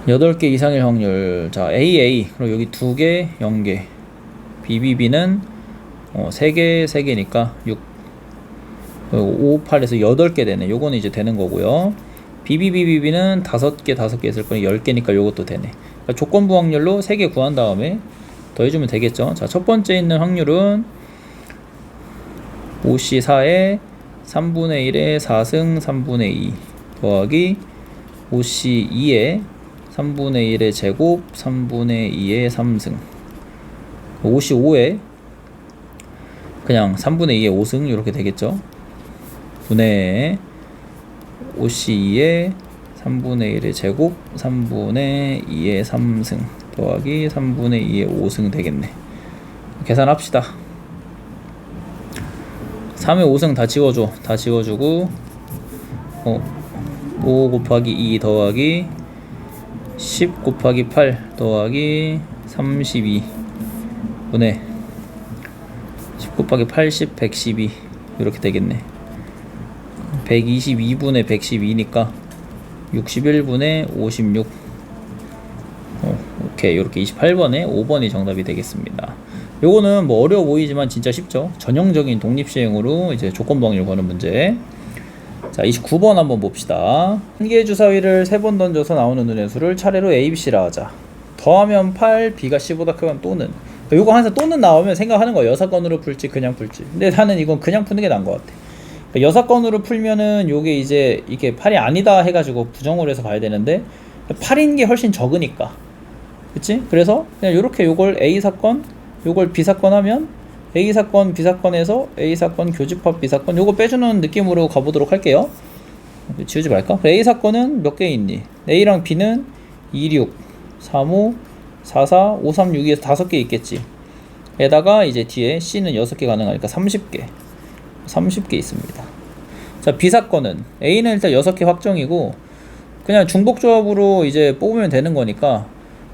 8개 이상일 확률. 자, A 그럼 여기 2개 0개, BB는 3개니까 6 5, 8에서 8개 되네. 요거는 이제 되는 거고요. BB는 5개 있을 거니 10개니까 요것도 되네. 그러니까 조건부 확률로 3개 구한 다음에 더해주면 되겠죠. 자, 첫 번째 있는 확률은 5C4에 3분의 1에 4승 3분의 2 더하기 5C2에 3분의 1의 제곱 3분의 2의 3승, 5C5에 그냥 3분의 2의 5승 이렇게 되겠죠. 분의 5C2에 3분의 1의 제곱 3분의 2의 3승 더하기 3분의 2의 5승 되겠네. 계산합시다. 3의 5승 다 지워줘. 다 지워주고 5 곱하기 2 더하기 10 곱하기 8 더하기 32 분의 10 곱하기 80 112 이렇게 되겠네. 122분의 112니까 61분의 56. 오케이. 이렇게 28번에 5번이 정답이 되겠습니다. 요거는 뭐 어려워 보이지만 진짜 쉽죠. 전형적인 독립시행으로 이제 조건부 확률 거는 문제. 자, 29번 한번 봅시다. 한 개의 주사위를 3번 던져서 나오는 눈의 수를 차례로 A, B, C라 하자. 더하면 8, B가 C보다 크면 또는. 요거 항상 또는 나오면 생각하는 거예요. 여사건으로 풀지 그냥 풀지. 근데 나는 이건 그냥 푸는 게 나은 것 같아. 여사건으로 풀면은 요게 이제 이게 8이 아니다 해가지고 부정으로 해서 가야 되는데 8인 게 훨씬 적으니까, 그치? 그래서 그냥 요렇게 요걸 A 사건 요걸 B 사건 하면 A 사건 B 사건에서 A 사건 교집합 B 사건 요거 빼주는 느낌으로 가보도록 할게요. 지우지 말까? A 사건은 몇 개 있니? A랑 B는 26 35 44 53 6에서 5개 있겠지. 에다가 이제 뒤에 C는 6개 가능하니까 30개 있습니다. 자, B 사건은 A는 일단 6개 확정이고 그냥 중복조합으로 이제 뽑으면 되는 거니까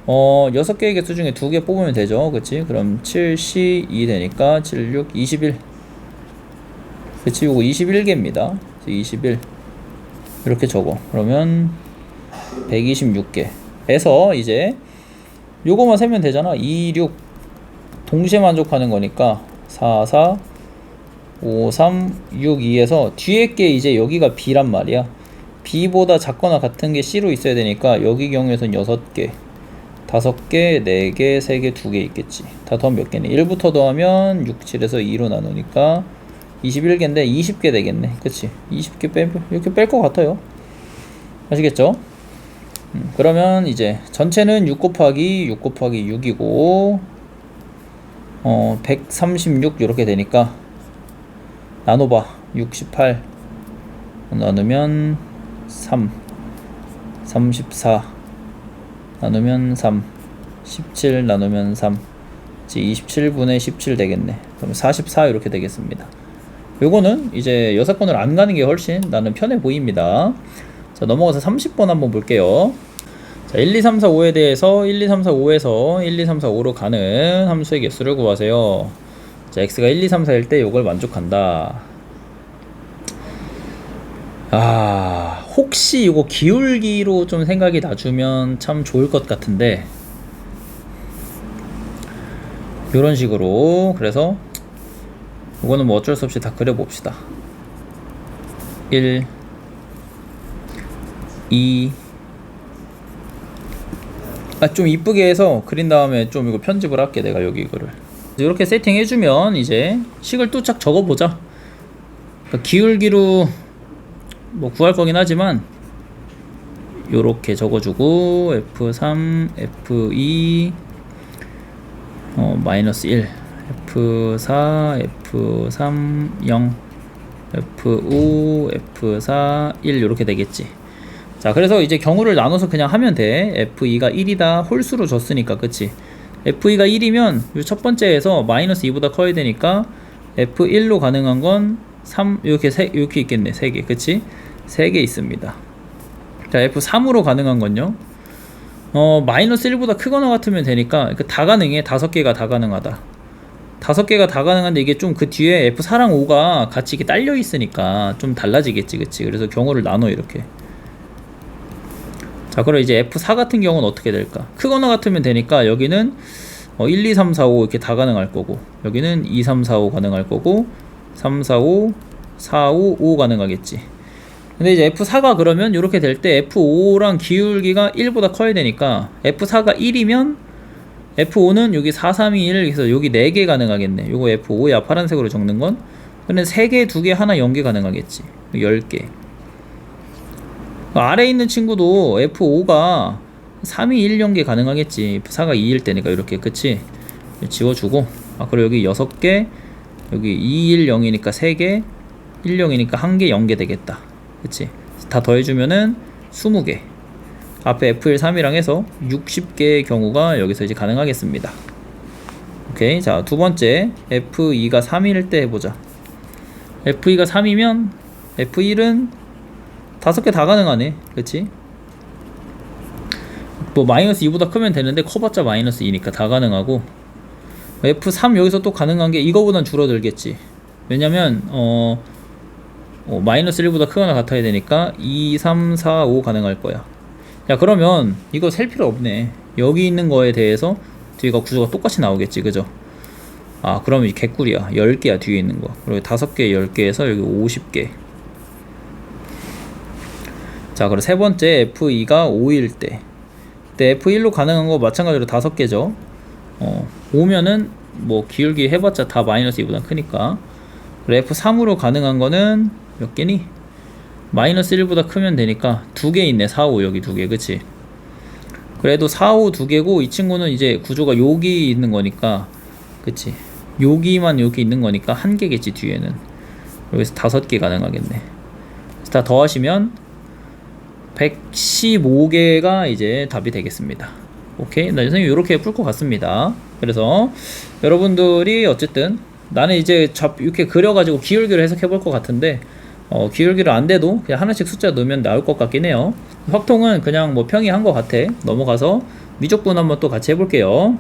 6개의 개수 중에 2개 뽑으면 되죠. 그치? 그럼 7, C, 2 되니까 7, 6, 21. 그치? 요거 21개입니다. 21 이렇게 적어. 그러면 126개 에서 이제 요거만 세면 되잖아. 2, 6 동시에 만족하는 거니까 4, 4 5, 3, 6, 2에서 뒤에 게 이제 여기가 B란 말이야. B보다 작거나 같은 게 C로 있어야 되니까 여기 경우에선 6개, 5개, 4개, 3개, 2개 있겠지. 다 더하면 몇 개네? 1부터 더하면 6, 7에서 2로 나누니까 21개인데 20개 되겠네. 그치? 20개 이렇게 뺄 것 같아요. 아시겠죠? 그러면 이제 전체는 6 곱하기 6이고 136 이렇게 되니까 나눠봐. 68 나누면 3, 34 나누면 3, 17 나누면 3, 이제 27분의 17 되겠네. 그럼 44 이렇게 되겠습니다. 요거는 이제 여사건을 안 가는 게 훨씬 나는 편해 보입니다. 자, 넘어가서 30번 한번 볼게요. 자, 1, 2, 3, 4, 5에 대해서 1, 2, 3, 4, 5에서 1, 2, 3, 4, 5로 가는 함수의 개수를 구하세요. 자, x가 1, 2, 3, 4일 때 요걸 만족한다. 혹시 이거 기울기로 좀 생각이 나주면 참 좋을 것 같은데, 요런 식으로. 그래서 이거는 뭐 어쩔 수 없이 다 그려봅시다. 1, 2, 좀 이쁘게 해서 그린 다음에 좀 이거 편집을 할게. 내가 여기 이거를 이렇게 세팅해주면 이제 식을 뚜착 적어보자. 그러니까 기울기로 뭐 구할 거긴 하지만 요렇게 적어주고 F3, F2 마이너스 1, F4, F3, 0, F5, F4, 1 요렇게 되겠지. 자, 그래서 이제 경우를 나눠서 그냥 하면 돼. F2가 1이다 홀수로 줬으니까. 그치? F2가 1이면 요 첫 번째에서 마이너스 2보다 커야 되니까 F1로 가능한 건 3, 이렇게 있겠네. 3개. 그치? 3개 있습니다. 자, F3으로 가능한 건요, 마이너스 1보다 크거나 같으면 되니까 다 가능해. 5개가 다 가능하다. 5개가 다 가능한데 이게 좀 그 뒤에 F4랑 5가 같이 이렇게 딸려 있으니까 좀 달라지겠지. 그치? 그래서 경우를 나눠 이렇게. 자, 그럼 이제 F4 같은 경우는 어떻게 될까? 크거나 같으면 되니까 여기는 1, 2, 3, 4, 5 이렇게 다 가능할 거고, 여기는 2, 3, 4, 5 가능할 거고, 3, 4, 5, 4, 5, 5 가능하겠지. 근데 이제 F4가 그러면 이렇게 될 때 F5랑 기울기가 1보다 커야 되니까 F4가 1이면 F5는 여기 4, 3, 2, 1 해서 여기 4개 가능하겠네. 요거 F5야. 파란색으로 적는 건. 근데 3개, 2개, 하나, 0개 가능하겠지. 10개. 아래에 있는 친구도 F5가 3, 2, 1, 0개 가능하겠지. F4가 2일 때니까 이렇게. 그치? 지워주고, 그리고 여기 6개, 여기 2, 1, 0이니까 3개, 1, 0이니까 1개, 0개 되겠다. 그치? 다 더해주면은 20개. 앞에 F1, 3이랑 해서 60개의 경우가 여기서 이제 가능하겠습니다. 오케이. 자, 두 번째. F2가 3일 때 해보자. F2가 3이면 F1은 5개 다 가능하네. 그치? 뭐 마이너스 2보다 크면 되는데 커봤자 마이너스 2니까 다 가능하고, F3 여기서 또 가능한 게 이거보단 줄어들겠지. 왜냐면 마이너스 1보다 크거나 같아야 되니까 2, 3, 4, 5 가능할 거야. 야, 그러면 이거 셀 필요 없네. 여기 있는 거에 대해서 뒤가 구조가 똑같이 나오겠지. 그죠? 그러면 이 개꿀이야. 10개야 뒤에 있는 거. 그리고 5개, 10개에서 여기 50개. 자, 그리고 세 번째 F2가 5일 때. 그때 F1로 가능한 거 마찬가지로 5개죠. 5면은 뭐 기울기 해봤자 다 마이너스 2보다 크니까. 그리고 F3으로 가능한 거는 몇 개니? 마이너스 1보다 크면 되니까 2개 있네. 4, 5 여기 2개. 그치? 그래도 4, 5 2개고 이 친구는 이제 구조가 여기 있는 거니까. 그치? 여기만 여기 있는 거니까 1개겠지 뒤에는. 여기서 5개 가능하겠네. 그래서 다 더하시면 115개가 이제 답이 되겠습니다. 오케이? 나 선생님 이렇게 풀 것 같습니다. 그래서 여러분들이 어쨌든 나는 이제 이렇게 그려가지고 기울기를 해석해 볼 것 같은데, 기울기를 안 돼도 그냥 하나씩 숫자 넣으면 나올 것 같긴 해요. 확통은 그냥 뭐 평이한 것 같아. 넘어가서 미적분 한번 또 같이 해볼게요.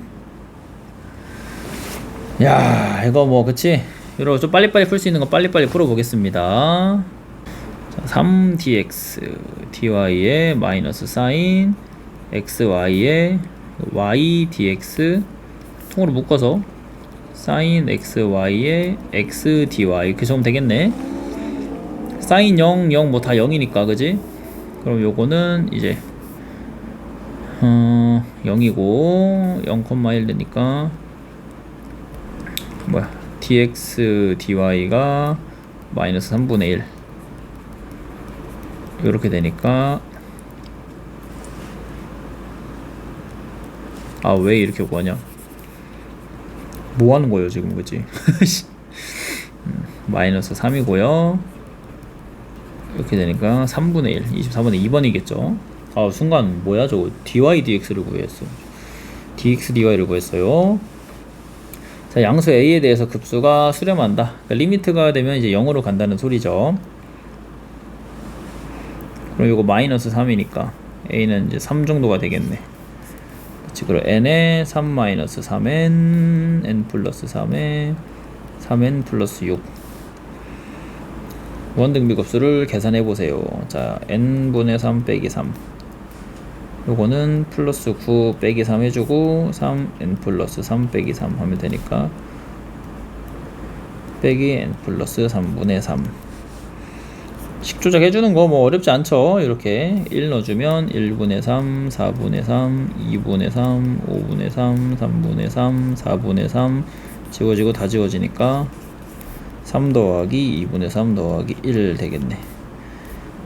야, 이거 뭐 그치? 이거 좀 빨리빨리 풀 수 있는 거 빨리빨리 풀어보겠습니다. 자, 3dx dy의 마이너스 사인 xy의 y dx 통으로 묶어서 sin xy에 x dy 이렇게 적으면 되겠네. sin 0, 0 뭐 다 0이니까 그지? 그럼 요거는 이제 0이고 0,1되니까 뭐야 dx dy가 마이너스 3분의 1 이렇게 되니까 아 왜 이렇게 구하냐 뭐 하는 거예요 지금 그치? 마이너스 3이고요 이렇게 되니까 3분의 1 24분의 2번이겠죠. 아 순간 뭐야 저거 dy dx를 구했어. dx dy를 구했어요. 자 양수 a에 대해서 급수가 수렴한다. 그러니까 리미트가 되면 이제 0으로 간다는 소리죠. 그럼 이거 마이너스 3이니까 a는 이제 3 정도가 되겠네. 그럼 n에 3 마이너스 3n n 플러스 3에 3n 플러스 6 원등비급수를 계산해 보세요. 자 n분의 3 빼기 3 요거는 플러스 9 빼기 3 해주고 3n 플러스 3 빼기 3 하면 되니까 빼기 n 플러스 3분의 3 식조작 해주는 거 뭐 어렵지 않죠. 이렇게 1 넣어주면 1분의 3 4분의 3 2분의 3 5분의 3 3분의 3 4분의 3 지워지고 다 지워지니까 3 더하기 2분의 3 더하기 1 되겠네.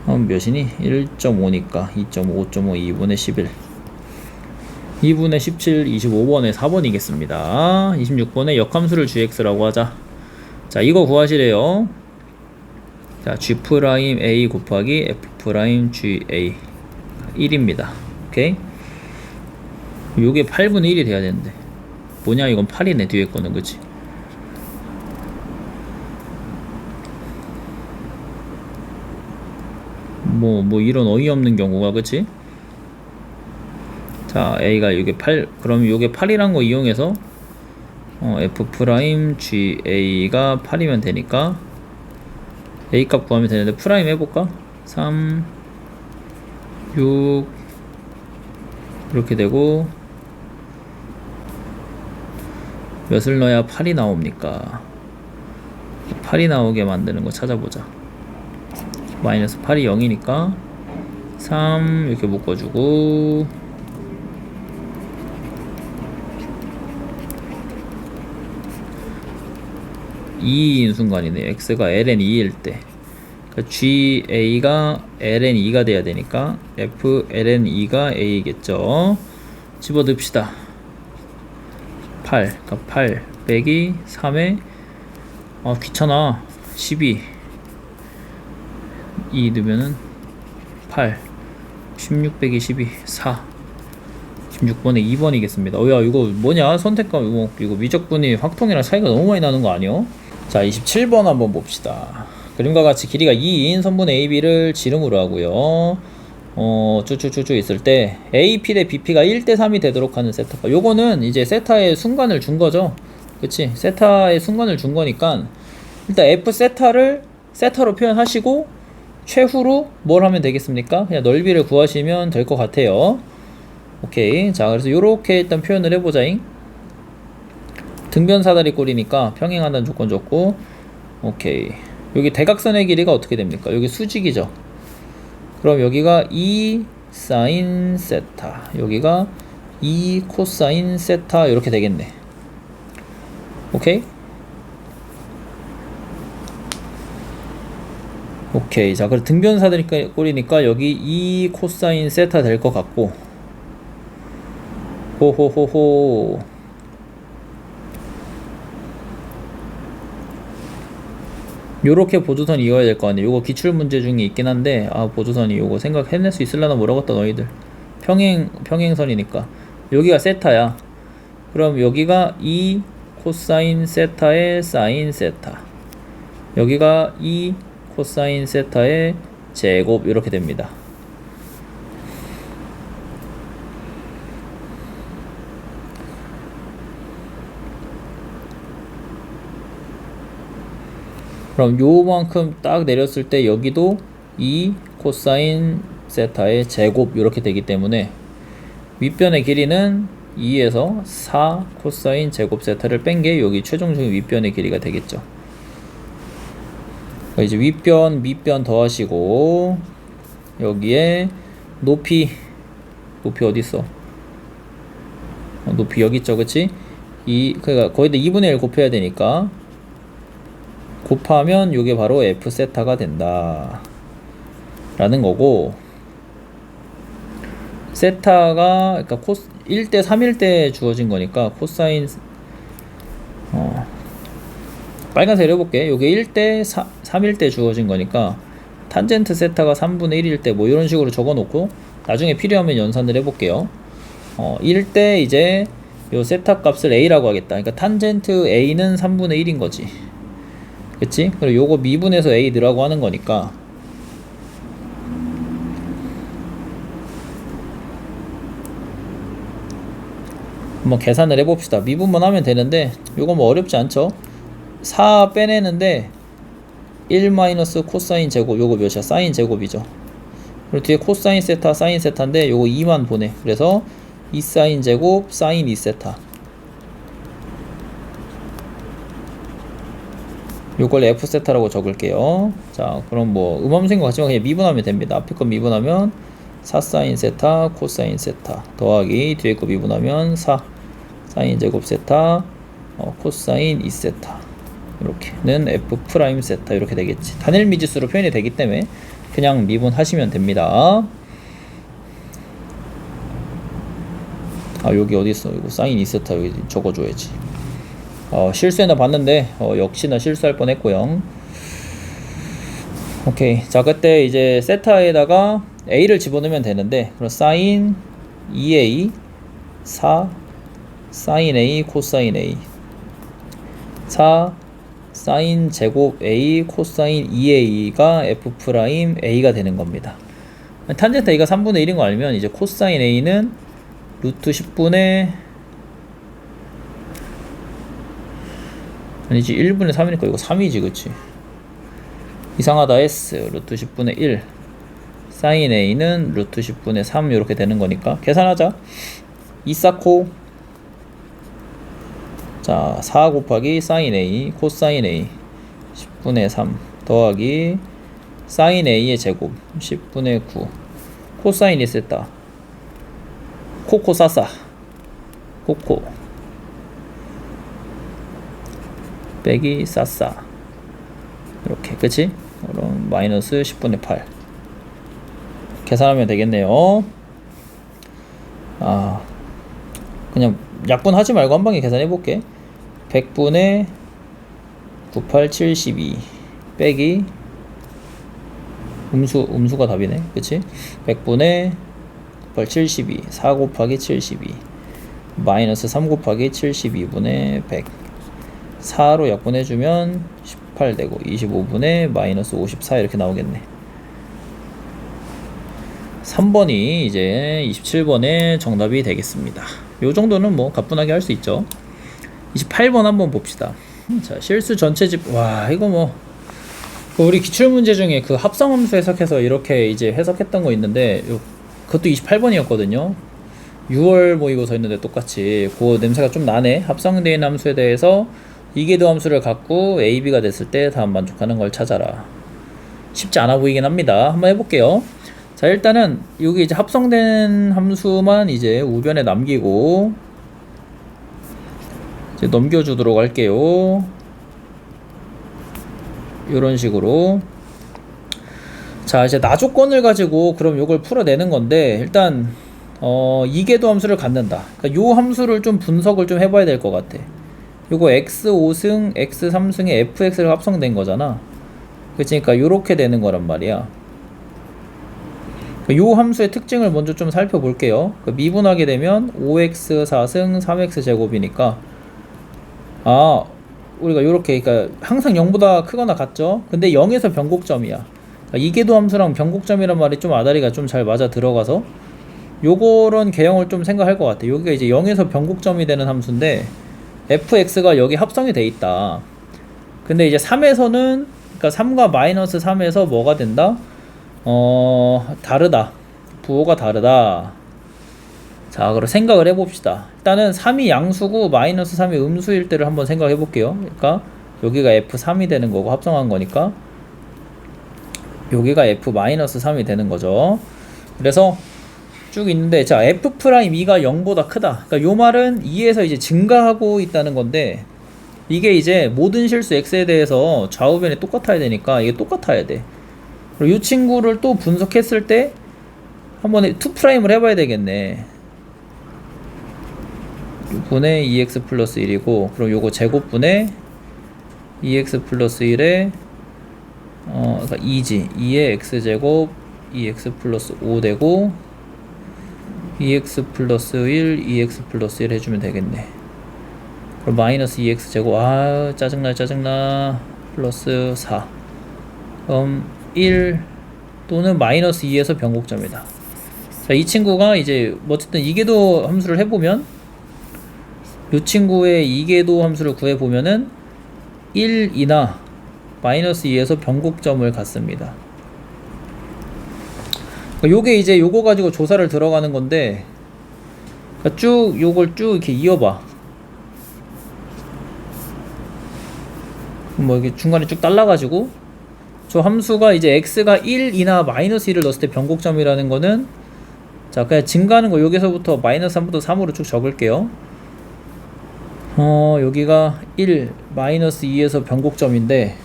몇이니? 1.5니까 2.5, 5.5, 2분의 11 2분의 17, 25번에 4번이겠습니다 26번에 역함수를 gx라고 하자. 자 이거 구하시래요. 자 g' 곱하기 f'ga 1입니다 오케이. 요게 8분의 1이 돼야 되는데 뭐냐 이건 8이네 뒤에 거는 그치. 뭐 이런 어이없는 경우가 그치? 자 a가 요게 8 그럼 요게 8이란 거 이용해서 f'ga가 8이면 되니까 a 값 구하면 되는데 프라임 해볼까? 3 6 이렇게 되고 몇을 넣어야 8이 나옵니까? 8이 나오게 만드는 거 찾아보자. 마이너스 8이 0이니까 3 이렇게 묶어주고 (2인) 순간이네. x가 ln 2일 때 그러니까 ga가 ln 2가 돼야 되니까 f ln 2가 a겠죠. 집어넣읍시다. 8 그러니까 8 빼기 3에 귀찮아 12 2 넣으면은 8 16 빼기 12 4 16번에 2번이겠습니다. 야 이거 뭐냐 선택과 이거 미적분이 확통이랑 차이가 너무 많이 나는 거 아니요? 자 27번 한번 봅시다. 그림과 같이 길이가 2인 선분 AB를 지름으로 하고요. 쭉쭉쭉쭉 있을 때 AP 대 BP가 1대 3이 되도록 하는 세타가 요거는 이제 세타의 순간을 준 거죠. 그치? 세타의 순간을 준 거니까 일단 F 세타를 세타로 표현하시고 최후로 뭘 하면 되겠습니까? 그냥 넓이를 구하시면 될 것 같아요. 오케이. 자 그래서 요렇게 일단 표현을 해보자잉. 등변 사다리 꼴이니까 평행한다는 조건 줬고 오케이. 여기 대각선의 길이가 어떻게 됩니까? 여기 수직이죠. 그럼 여기가 2 사인 세타 여기가 2 코사인 세타 이렇게 되겠네. 오케이. 오케이. 자 그럼 등변 사다리 꼴이니까 여기 2 코사인 세타 될 것 같고 호호호호 요렇게 보조선 이어야 될 거 아니에요. 요거 기출문제 중에 있긴 한데 보조선이 요거 생각해낼 수 있으려나 모르겠다 너희들. 평행선이니까 여기가 세타야. 그럼 여기가 2 코사인 세타의 사인 세타 여기가 2 코사인 세타의 제곱 이렇게 됩니다. 그럼 요만큼 딱 내렸을 때 여기도 2 코사인 세타의 제곱 이렇게 되기 때문에 윗변의 길이는 2에서 4 코사인 제곱 세타를 뺀 게 여기 최종적인 윗변의 길이가 되겠죠. 이제 윗변 밑변 더하시고 여기에 높이 어디 있어? 높이 여기 있죠, 그치? 그러니까 거기다 2분의 1 곱해야 되니까 곱하면 이게 바로 f 세타가 된다 라는 거고, 세타가 그러니까 1대 3일 때 주어진 거니까 코사인 빨간색으로 해볼게. 요게 1대 3일 때 주어진 거니까 탄젠트 세타가 3분의 1일 때 뭐 이런 식으로 적어 놓고 나중에 필요하면 연산을 해볼게요. 1대 이제 요 세타 값을 a라고 하겠다. 그러니까 탄젠트 a는 3분의 1인 거지, 그치? 그리고 요거 미분해서 a 넣으라고 하는 거니까 한번 계산을 해봅시다. 미분만 하면 되는데 요거 뭐 어렵지 않죠? 4 빼내는데 1 마이너스 코사인 제곱, 요거 몇이야? 사인 제곱이죠. 그리고 뒤에 코사인 세타 사인 세타인데 요거 2만 보내. 그래서 2 사인 제곱 사인 2 세타, 요걸 f 세타라고 적을게요. 자, 그럼 뭐 음함수인 것 같지만 그냥 미분하면 됩니다. 앞에 거 미분하면 4 사인 세타 코사인 세타 더하기 뒤에 거 미분하면 4 사인 제곱 세타 코사인 2 세타, 이렇게는 f 프라임 세타 이렇게 되겠지. 단일 미지수로 표현이 되기 때문에 그냥 미분하시면 됩니다. 여기 어디 있어? 이거 사인 2 세타 여기 적어줘야지. 실수해나 봤는데 역시나 실수할 뻔했고요. 오케이. 자, 그때 이제 세타에다가 a를 집어넣으면 되는데, 그럼 사인 2a 4 사인 a 코사인 a 4 사인 제곱 a 코사인 2a가 f 프라임 a가 되는 겁니다. 탄젠트 a가 3분의 1인 거 알면 이제 코사인 a는 루트 10분의 아니지 1분의 3이니까 이거 3이지, 그치? 이상하다 s 루트 10분의 1 사인 a는 루트 10분의 3 이렇게 되는 거니까 계산하자. 2 쌓고 자 4 곱하기 사인 a 코사인 a 10분의 3 더하기 사인 a의 제곱 10분의 9 코사인 2 세타 코코 싸싸 코코 빼기 싸싸 이렇게, 그치? 그럼 마이너스 10분의 8 계산하면 되겠네요. 그냥 약분하지 말고 한 방에 계산해 볼게. 100분의 98 72 빼기 음수가 답이네, 그치? 100분의 98 72 4 곱하기 72 마이너스 3 곱하기 72분의 100 4로 약분해주면 18 되고 25분의 마이너스 54 이렇게 나오겠네. 3번이 이제 27번의 정답이 되겠습니다. 요 정도는 뭐 가뿐하게 할 수 있죠. 28번 한번 봅시다. 자, 실수 전체집. 와, 이거 뭐 우리 기출문제 중에 그 합성함수 해석해서 이렇게 이제 해석했던 거 있는데 그것도 28번이었거든요. 6월 모의고사 있는데 똑같이 그 냄새가 좀 나네. 합성되어 있는 함수에 대해서 이계도 함수를 갖고 a, b가 됐을 때 다음 만족하는 걸 찾아라. 쉽지 않아 보이긴 합니다. 한번 해볼게요. 자, 일단은 여기 이제 합성된 함수만 이제 우변에 남기고 이제 넘겨주도록 할게요. 이런 식으로. 자, 이제 나조건을 가지고 그럼 요걸 풀어내는 건데, 일단 이계도 함수를 갖는다. 그러니까 요 함수를 좀 분석을 좀 해봐야 될 것 같아. 요거 x5승 x3승에 fx가 합성된 거잖아. 그러니까 요렇게 되는 거란 말이야. 요 함수의 특징을 먼저 좀 살펴볼게요. 미분하게 되면 5x4승 3x 제곱이니까 우리가 요렇게, 그러니까 항상 0보다 크거나 같죠? 근데 0에서 변곡점이야. 그러니까 이계도 함수랑 변곡점이란 말이 좀 아다리가 좀 잘 맞아 들어가서 요거런 개형을 좀 생각할 것 같아. 여기가 이제 0에서 변곡점이 되는 함수인데 fx가 여기 합성이 돼 있다. 근데 이제 3에서는, 그러니까 3과 마이너스 3에서 뭐가 된다? 다르다. 부호가 다르다. 자, 그럼 생각을 해봅시다. 일단은 3이 양수고 마이너스 3이 음수일 때를 한번 생각해 볼게요. 그러니까 여기가 F3이 되는 거고 합성한 거니까 여기가 F-3이 되는 거죠. 그래서 쭉 있는데, 자, F'2가 0보다 크다. 그러니까 요 말은 2에서 이제 증가하고 있다는 건데, 이게 이제 모든 실수 x에 대해서 좌우변이 똑같아야 되니까 이게 똑같아야 돼. 그리고 이 친구를 또 분석했을 때 한번 2'을 해봐야 되겠네. 6분의 2x 플러스 1이고, 그럼 요거 제곱분의 2x 플러스 1에 그러니까 2지. 2의 x제곱 2x 플러스 5 되고 2x 플러스 1 2x 플러스 1 해주면 되겠네. 그럼 마이너스 2x 제곱, 아 짜증나 플러스 4, 그럼 1 또는 마이너스 2에서 변곡점이다. 자, 이 친구가 이제 어쨌든 이계도 함수를 해보면 이 친구의 이계도 함수를 구해보면은 1, 2나 마이너스 2에서 변곡점을 갖습니다. 요게 이제 요거 가지고 조사를 들어가는 건데, 그러니까 쭉 요걸 쭉 이렇게 이어봐. 뭐 이게 중간에 쭉 잘라가지고 저 함수가 이제 x가 1, 2나 마이너스 1을 넣었을 때 변곡점이라는 거는, 자 그냥 증가하는 거 여기서부터 마이너스 3부터 3으로 쭉 적을게요. 여기가 1, 마이너스 2에서 변곡점인데,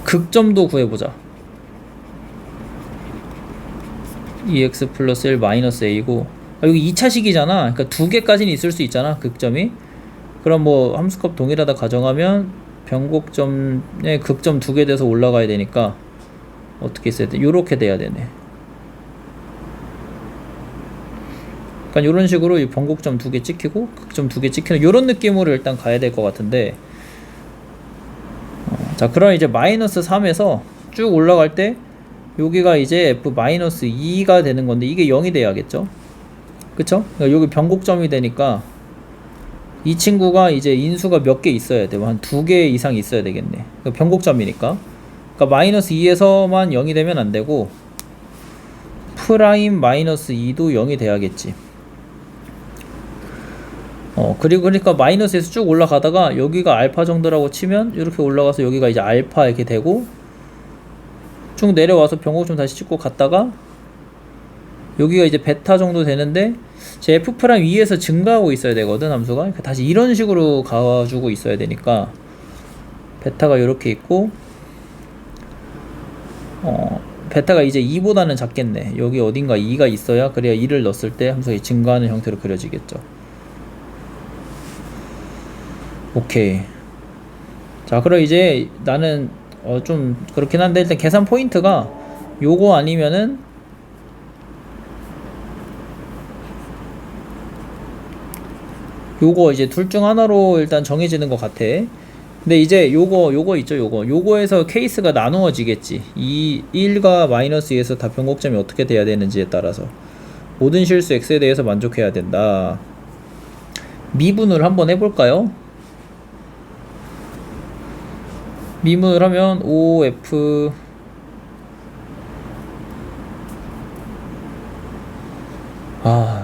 극점도 구해보자. 2x 플러스 1 마이너스 a고, 여기 2차식이잖아. 그러니까 두 개까지는 있을 수 있잖아, 극점이. 그럼 뭐 함수값 동일하다 가정하면 변곡점에 극점 두 개 돼서 올라가야 되니까 어떻게 써야 돼? 요렇게 돼야 되네. 그러니까 요런 식으로 이 변곡점 두 개 찍히고 극점 두 개 찍히는 요런 느낌으로 일단 가야 될 것 같은데, 자 그럼 이제 마이너스 3에서 쭉 올라갈 때 여기가 이제 F-2가 되는 건데, 이게 0이 돼야겠죠? 그쵸? 그러니까 여기 변곡점이 되니까 이 친구가 이제 인수가 몇 개 있어야 돼. 한 2개 이상 있어야 되겠네. 그러니까 변곡점이니까. 그러니까 마이너스 2에서만 0이 되면 안 되고 프라임 마이너스 2도 0이 돼야겠지. 그리고 그러니까 마이너스에서 쭉 올라가다가 여기가 알파 정도라고 치면 이렇게 올라가서 여기가 이제 알파 이렇게 되고, 쭉 내려와서 변곡점 다시 찍고 갔다가 여기가 이제 베타 정도 되는데, 제 F' 위에서 증가하고 있어야 되거든, 함수가. 그러니까 다시 이런 식으로 가주고 있어야 되니까 베타가 이렇게 있고, 베타가 이제 2보다는 작겠네. 여기 어딘가 2가 있어야, 그래야 2를 넣었을 때 함수가 증가하는 형태로 그려지겠죠. 오케이. 자 그럼 이제 나는 좀 그렇긴 한데, 일단 계산 포인트가 요거 아니면은 요거 이제 둘 중 하나로 일단 정해지는 것 같아. 근데 이제 요거 있죠, 요거에서 케이스가 나누어지겠지. 이 1과 마이너스 2에서 다 변곡점이 어떻게 돼야 되는지에 따라서 모든 실수 x에 대해서 만족해야 된다. 미분을 한번 해볼까요? 미분을 하면 OF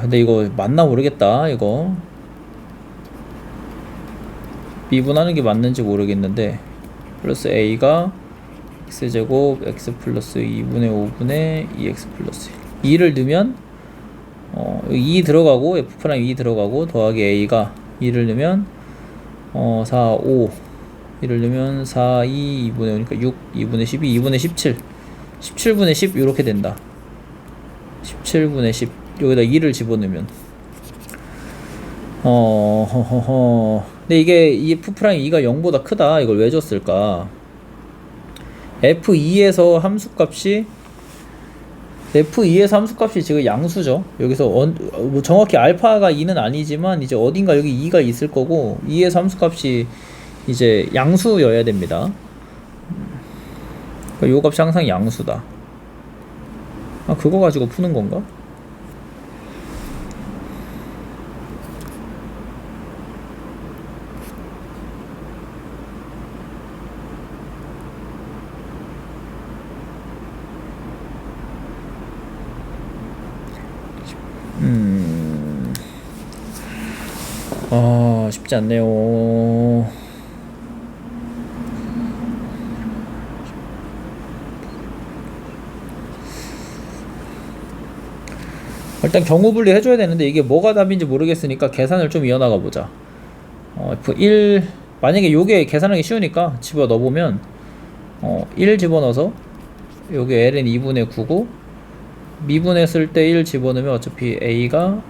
근데 이거 맞나 모르겠다. 이거 미분하는 게 맞는지 모르겠는데, 플러스 a가 x제곱 x 플러스 2분의 5분의 2x 플러스 2를 넣으면 2 들어가고 f' 2 들어가고 더하기 a가 2를 넣으면 4, 5 1을 넣으면 4, 2, 2분의 5니까 6, 2분의 12, 2분의 17 17분의 10 이렇게 된다. 17분의 10 여기다 2를 집어넣으면 근데 이게 이 F'2가 0보다 크다. 이걸 왜 줬을까? F2에서 함수값이 지금 양수죠. 여기서 뭐 정확히 알파가 2는 아니지만 이제 어딘가 여기 2가 있을 거고, 2에서 함수값이 이제 양수여야 됩니다. 그러니까 요 값이 항상 양수다. 그거 가지고 푸는 건가? 쉽지 않네요. 일단 경우 분리 해줘야 되는데 이게 뭐가 답인지 모르겠으니까 계산을 좀 이어나가 보자. F1 만약에 요게 계산하기 쉬우니까 집어 넣어보면 1 집어넣어서 요게 ln 2분의 9고 미분했을 때 1 집어넣으면 어차피 a가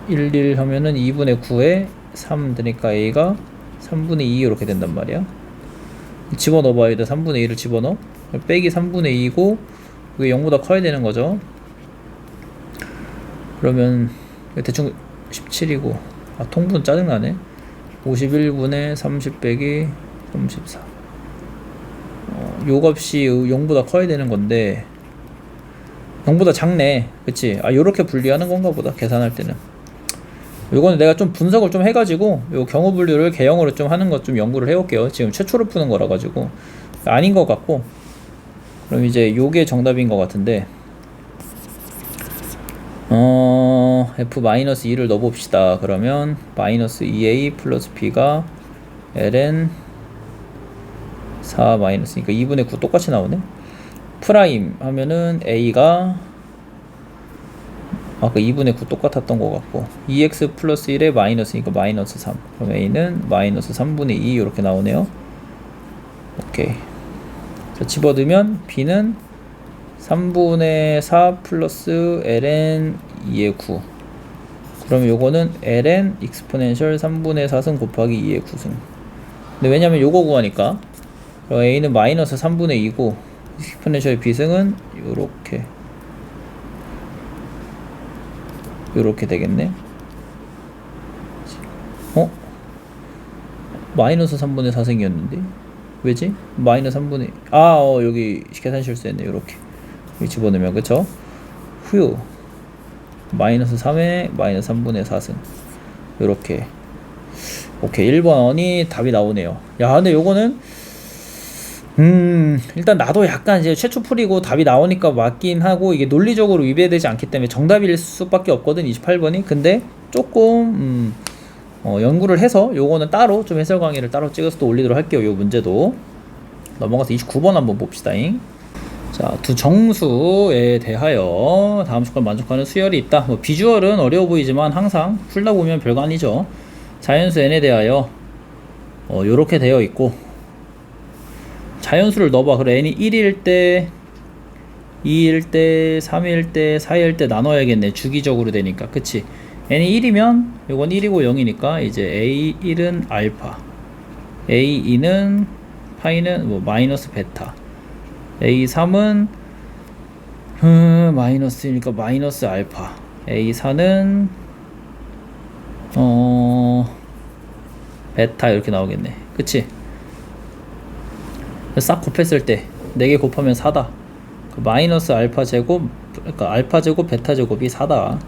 1 하면은 2분의 9에 3 되니까 a가 3분의 2 이렇게 된단 말이야. 집어넣어봐야 돼. 3분의 2를 집어넣어. 빼기 3분의 2고 이게 0보다 커야 되는 거죠. 그러면 대충 17이고 통분 짜증나네. 51분의 30 빼기 34. 요 값이 0보다 커야 되는 건데 0보다 작네. 그치? 요렇게 분리하는 건가 보다. 계산할 때는. 요거는 내가 좀 분석을 좀 해가지고 요 경우 분류를 개형으로 좀 하는 것 좀 연구를 해올게요. 지금 최초로 푸는 거라 가지고 아닌 것 같고. 그럼 이제 요게 정답인 것 같은데 F-2를 넣어봅시다. 그러면 마이너스 2a 플러스 b가 ln 4 마이너스니까 2분의 9 똑같이 나오네. 프라임 하면은 a가 아까 2분의 9 똑같았던 것 같고 2x 플러스 1에 마이너스니까 마이너스 3. 그럼 a는 마이너스 3분의 2 이렇게 나오네요. 오케이. 자, 집어넣으면 b는 3분의 4 플러스 ln 2의 9. 그러면 요거는 ln 익스포넨셜 3분의 4승 곱하기 2의 9승. 근데 왜냐면 요거 구하니까 a는 마이너스 3분의 2고 익스포넨셜 b승은 요렇게 되겠네. 마이너스 3분의 4승이었는데 왜지? 마이너스 3분의 여기 계산 실수했네. 요렇게 여기 집어넣으면 그쵸? 후유 마이너스 3에 마이너스 3분의 4승 요렇게. 오케이. 1번이 답이 나오네요. 야 근데 요거는 일단 나도 약간 이제 최초 풀이고 답이 나오니까 맞긴 하고 이게 논리적으로 위배되지 않기 때문에 정답일 수밖에 없거든 28번이. 근데 조금 연구를 해서 요거는 따로 좀 해설 강의를 따로 찍어서 또 올리도록 할게요. 요 문제도 넘어가서 29번 한번 봅시다잉. 자, 두 정수에 대하여 다음 조건 만족하는 수열이 있다. 뭐 비주얼은 어려워 보이지만 항상 풀다 보면 별거 아니죠. 자연수 n에 대하여 요렇게 되어 있고 자연수를 넣어봐. 그래 n이 1일 때 2일 때 3일 때 4일 때 나눠야겠네. 주기적으로 되니까. 그치? n이 1이면 요건 1이고 0이니까 이제 a1은 알파, a2는 파이는 뭐 마이너스 베타, a3은 마이너스니까 마이너스 알파, a4는 베타 이렇게 나오겠네. 그치? 싹 곱했을 때 4개 곱하면 4다. 마이너스 알파 제곱, 그러니까 알파 제곱 베타 제곱이 4다.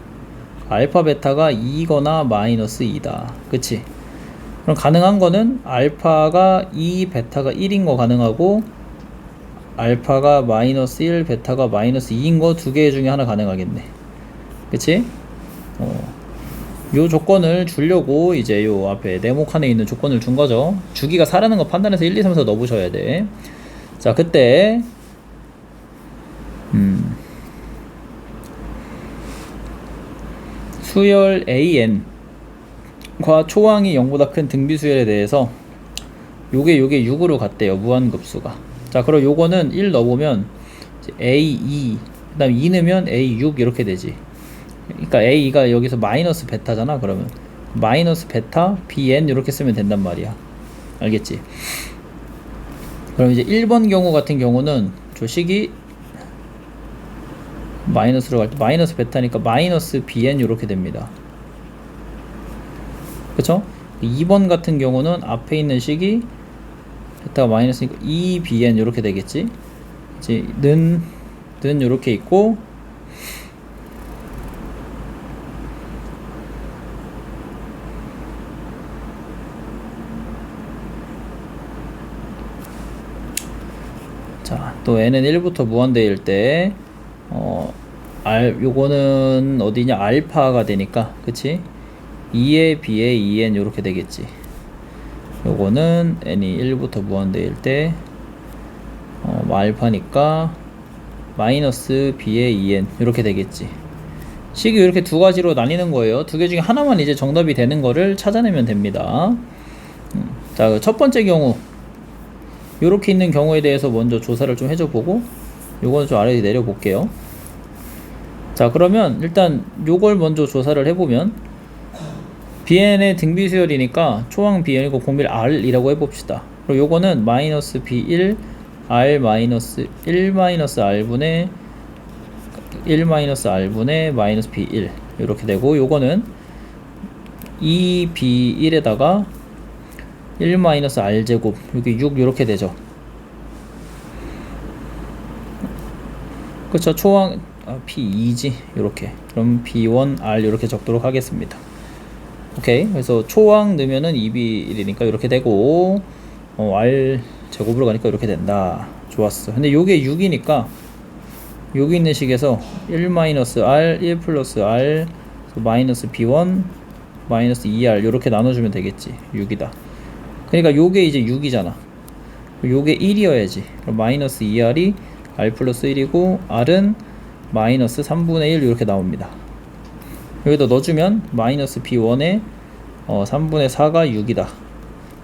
알파 베타가 2거나 마이너스 2다. 그치? 그럼 가능한 거는 알파가 2 베타가 1인 거 가능하고 알파가 마이너스 1 베타가 마이너스 2인 거 두 개 중에 하나 가능하겠네. 그치? 요 조건을 주려고 이제 요 앞에 네모칸에 있는 조건을 준 거죠. 주기가 4라는 거 판단해서 1, 2, 3, 4 넣어보셔야 돼. 자, 그때 수열 an과 초항이 0보다 큰 등비수열에 대해서 요게 6으로 갔대요. 무한급수가. 자, 그럼 요거는 1 넣어보면 a2 그 다음 2 넣으면 a6 이렇게 되지. 그러니까 a가 여기서 마이너스 베타잖아. 그러면 마이너스 베타 bn 이렇게 쓰면 된단 말이야. 알겠지? 그럼 이제 1번 경우 같은 경우는 저 식이 마이너스로 갈 때 마이너스 베타니까 마이너스 bn 이렇게 됩니다. 그쵸? 2번 같은 경우는 앞에 있는 식이 베타가 마이너스니까 2bn 이렇게 되겠지? 이제 는 이렇게 있고 자, 또 n은 1부터 무한대일 때 요거는 어디냐? 알파가 되니까, 그치? 2에 B에 2n 요렇게 되겠지. 요거는 n이 1부터 무한대일 때 알파니까 마이너스 B에 2n 요렇게 되겠지. 식이 이렇게 두 가지로 나뉘는 거예요. 두 개 중에 하나만 이제 정답이 되는 거를 찾아내면 됩니다. 자, 첫 번째 경우 요렇게 있는 경우에 대해서 먼저 조사를 좀 해줘 보고 요거는 좀 아래에 내려 볼게요. 자, 그러면 일단 요걸 먼저 조사를 해보면 bn의 등비수열이니까 초항 bn이고 공밀 r이라고 해봅시다. 그리고 요거는 마이너스 b1 r 마이너스 1 마이너스 r분의 1 마이너스 r분의 마이너스 b1 이렇게 되고, 요거는 2b1에다가 1 마이너스 r제곱 여기 6 이렇게 되죠. 그쵸. 초항 p2지 이렇게. 그럼 b1r 이렇게 적도록 하겠습니다. 오케이. 그래서 초항 넣으면은 2b1이니까 이렇게 되고, r 제곱으로 가니까 이렇게 된다. 좋았어. 근데 요게 6이니까 여기 있는 식에서 1 마이너스 r 1 플러스 r 마이너스 b1 마이너스 2r 이렇게 나눠주면 되겠지. 6이다. 그러니까 요게 이제 6이잖아. 요게 1이어야지. 그럼 마이너스 2r이 r 플러스 1이고 r은 마이너스 3분의 1 이렇게 나옵니다. 여기다 넣어주면 마이너스 b1에 3분의 4가 6이다.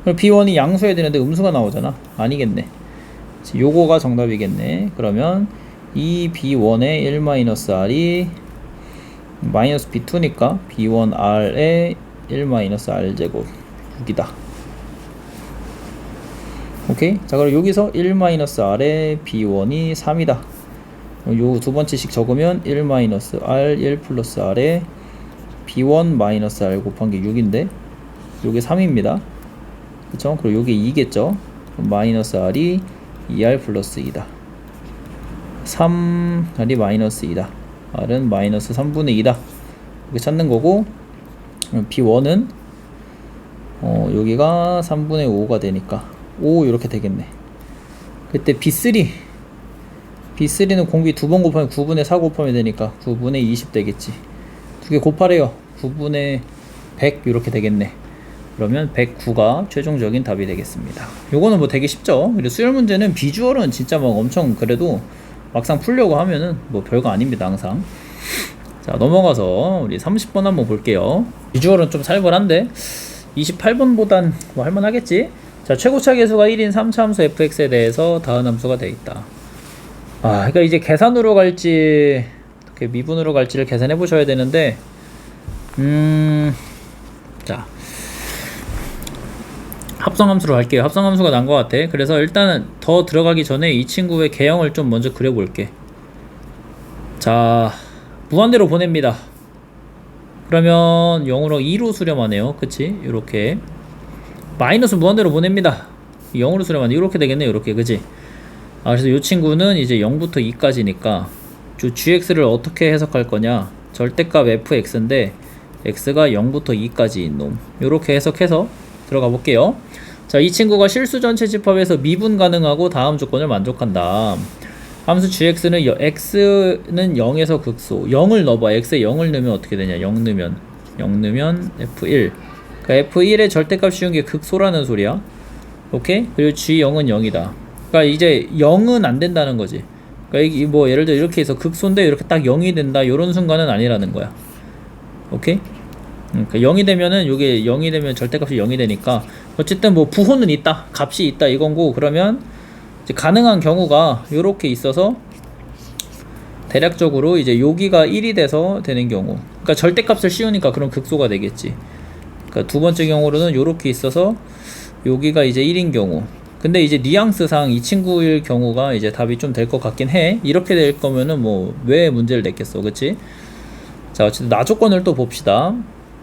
그럼 b1이 양수해야 되는데 음수가 나오잖아. 아니겠네. 요거가 정답이겠네. 그러면 이 b1의 1 마이너스 r이 마이너스 b2니까 b1r의 1 마이너스 r제곱 6이다. 오케이. 자, 그럼 여기서 1 마이너스 r의 b1이 3이다. 요 두 번째씩 적으면 1 마이너스 r 1 플러스 r의 b1 마이너스 r 곱한 게 6인데 요게 3입니다. 그쵸? 그리고 요게 2겠죠? 그럼 마이너스 r이 2r 플러스 2다. 3r이 마이너스 2다. r은 마이너스 3분의 2다. 이렇게 찾는 거고, b1은 여기가 3분의 5가 되니까 5 이렇게 되겠네. 그때 b3는 공비 두 번 곱하면 9분의 4 곱하면 되니까 9분의 20 되겠지. 두 개 곱하래요. 9분의 100 이렇게 되겠네. 그러면 109가 최종적인 답이 되겠습니다. 요거는 뭐 되게 쉽죠. 그리고 수열 문제는 비주얼은 진짜 막 엄청, 그래도 막상 풀려고 하면은 뭐 별거 아닙니다. 항상. 자, 넘어가서 우리 30번 한번 볼게요. 비주얼은 좀 살벌한데 28번보단 뭐 할만하겠지. 자, 최고차 계수가 1인 3차 함수 fx에 대해서 다음 함수가 되어 있다. 그러니까 이제 계산으로 갈지 어떻게 미분으로 갈지를 계산해 보셔야 되는데, 자, 합성함수로 갈게요. 합성함수가 난 것 같아. 그래서 일단은 더 들어가기 전에 이 친구의 개형을 좀 먼저 그려볼게. 자, 무한대로 보냅니다. 그러면 0으로 2로 수렴하네요. 그치? 요렇게 마이너스 무한대로 보냅니다. 0으로 수렴하네. 이렇게 되겠네. 요렇게. 그치? 그래서 이 친구는 이제 0부터 2까지니까 gx를 어떻게 해석할 거냐, 절대값 fx인데 x가 0부터 2까지인 놈, 요렇게 해석해서 들어가 볼게요. 자, 이 친구가 실수 전체 집합에서 미분 가능하고 다음 조건을 만족한다. 함수 gx는 x는 0에서 극소 0을 넣어봐. x에 0을 넣으면 어떻게 되냐. 0 넣으면 f1. 그러니까 f1의 절대값 씌운 게 극소라는 소리야. 오케이? 그리고 g0은 0이다. 그러니까 이제 0은 안 된다는 거지. 그러니까 이 뭐 예를 들어 이렇게 해서 극소인데 이렇게 딱 0이 된다, 요런 순간은 아니라는 거야. 오케이? 그러니까 0이 되면은, 요게 0이 되면 절대값이 0이 되니까 어쨌든 뭐 부호는 있다, 값이 있다 이건고, 그러면 이제 가능한 경우가 요렇게 있어서 대략적으로 이제 여기가 1이 돼서 되는 경우, 그러니까 절대값을 씌우니까 그럼 극소가 되겠지. 그러니까 두 번째 경우로는 요렇게 있어서 여기가 이제 1인 경우, 근데 이제 뉘앙스상 이 친구일 경우가 이제 답이 좀 될 것 같긴 해. 이렇게 될 거면은 뭐 왜 문제를 냈겠어, 그치? 자, 어쨌든 나조건을 또 봅시다.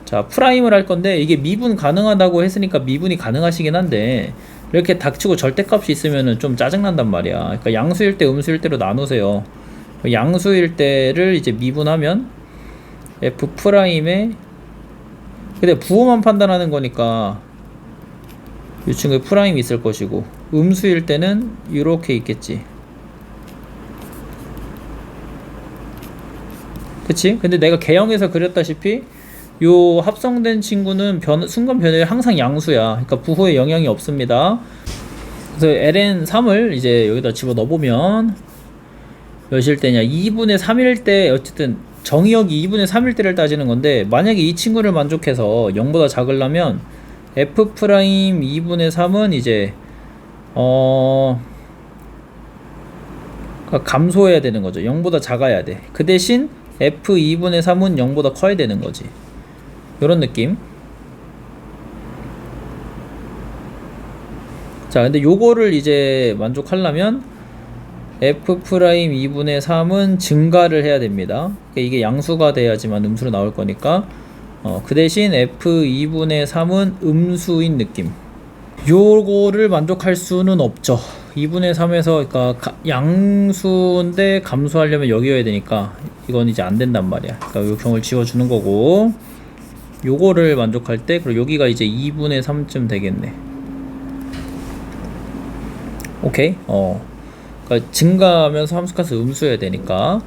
자, 프라임을 할 건데 이게 미분 가능하다고 했으니까 미분이 가능하시긴 한데, 이렇게 닥치고 절대값이 있으면은 좀 짜증난단 말이야. 그러니까 양수일 때 음수일 때로 나누세요. 양수일 때를 이제 미분하면 f 프라임에, 근데 부호만 판단하는 거니까 이 친구에 프라임이 있을 것이고, 음수일 때는 이렇게 있겠지. 그치? 근데 내가 개형해서 그렸다시피 요 합성된 친구는 순간 변율이 항상 양수야. 그러니까 부호에 영향이 없습니다. 그래서 ln3을 이제 여기다 집어 넣어보면 몇일 때냐, 2분의 3일 때, 어쨌든 정의역이 2분의 3일 때를 따지는 건데, 만약에 이 친구를 만족해서 0보다 작으려면 f' 2분의 3은 이제 감소해야 되는 거죠. 0보다 작아야 돼. 그 대신 f 2분의 3은 0보다 커야 되는 거지. 요런 느낌. 자, 근데 요거를 이제 만족하려면 f' 2분의 3은 증가를 해야 됩니다. 그러니까 이게 양수가 돼야지만 음수로 나올 거니까 그 대신 f 2분의 3은 음수인 느낌. 요거를 만족할 수는 없죠. 2분의 3에서 그러니까 양수인데 감소하려면 여기여야 되니까 이건 이제 안 된단 말이야. 그러니까 요 경을 지워주는 거고, 요거를 만족할 때 그리고 여기가 이제 2분의 3쯤 되겠네. 오케이. 그러니까 증가하면서 함수값을 음수여야 되니까.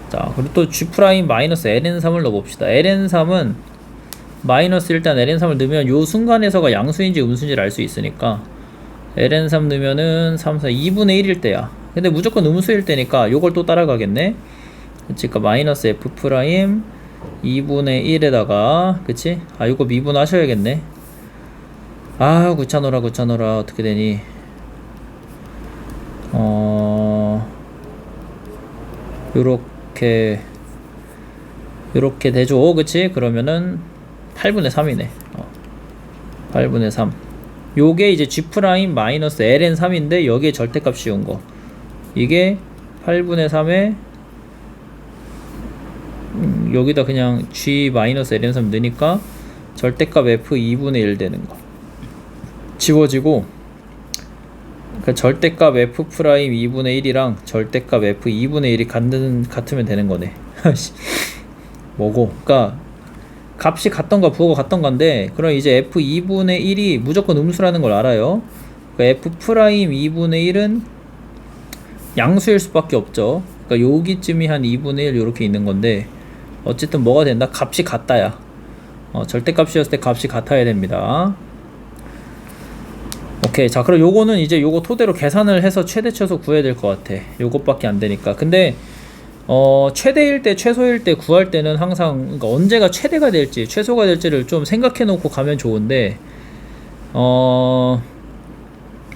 자, 그리고 또 g' 마이너스 ln3을 넣어봅시다. ln3은 마이너스 일단 ln3을 넣으면 요 순간에서가 양수인지 음수인지를 알 수 있으니까 ln3 넣으면은 3, 4, 2분의 1일 때야. 근데 무조건 음수일 때니까 요걸 또 따라가겠네. 그치? 그러니까 마이너스 f' 2분의 1에다가, 그치? 아, 요거 미분하셔야겠네. 아, 귀찮아라 어떻게 되니. 요렇게 되죠. 그치? 그러면은 8분의 3이네. 8분의 3. 요게 이제 g' 마이너스 ln3인데 여기에 절대값 씌운 거. 이게 8분의 3에 여기다 그냥 g 마이너스 ln3 넣으니까 절대값 f 2분의 1 되는 거. 지워지고, 그러니까 절대값 f' 2분의 1이랑 절대값 f 2분의 1이 같으면 되는 거네. 뭐고? 그러니까 값이 같던가 부호가 같던가인데, 그럼 이제 f 2분의 1이 무조건 음수라는 걸 알아요. 그러니까 f' 2분의 1은 양수일 수밖에 없죠. 그러니까 여기쯤이 한 2분의 1 이렇게 있는 건데, 어쨌든 뭐가 된다? 값이 같다야. 절대값이었을 때 값이 같아야 됩니다. 오케이. 자, 그럼 요거는 이제 요거 토대로 계산을 해서 최대 최소 구해야 될 것 같아. 요것밖에 안 되니까. 근데 최대일 때 최소일 때 구할 때는 항상, 그러니까 언제가 최대가 될지 최소가 될지를 좀 생각해 놓고 가면 좋은데,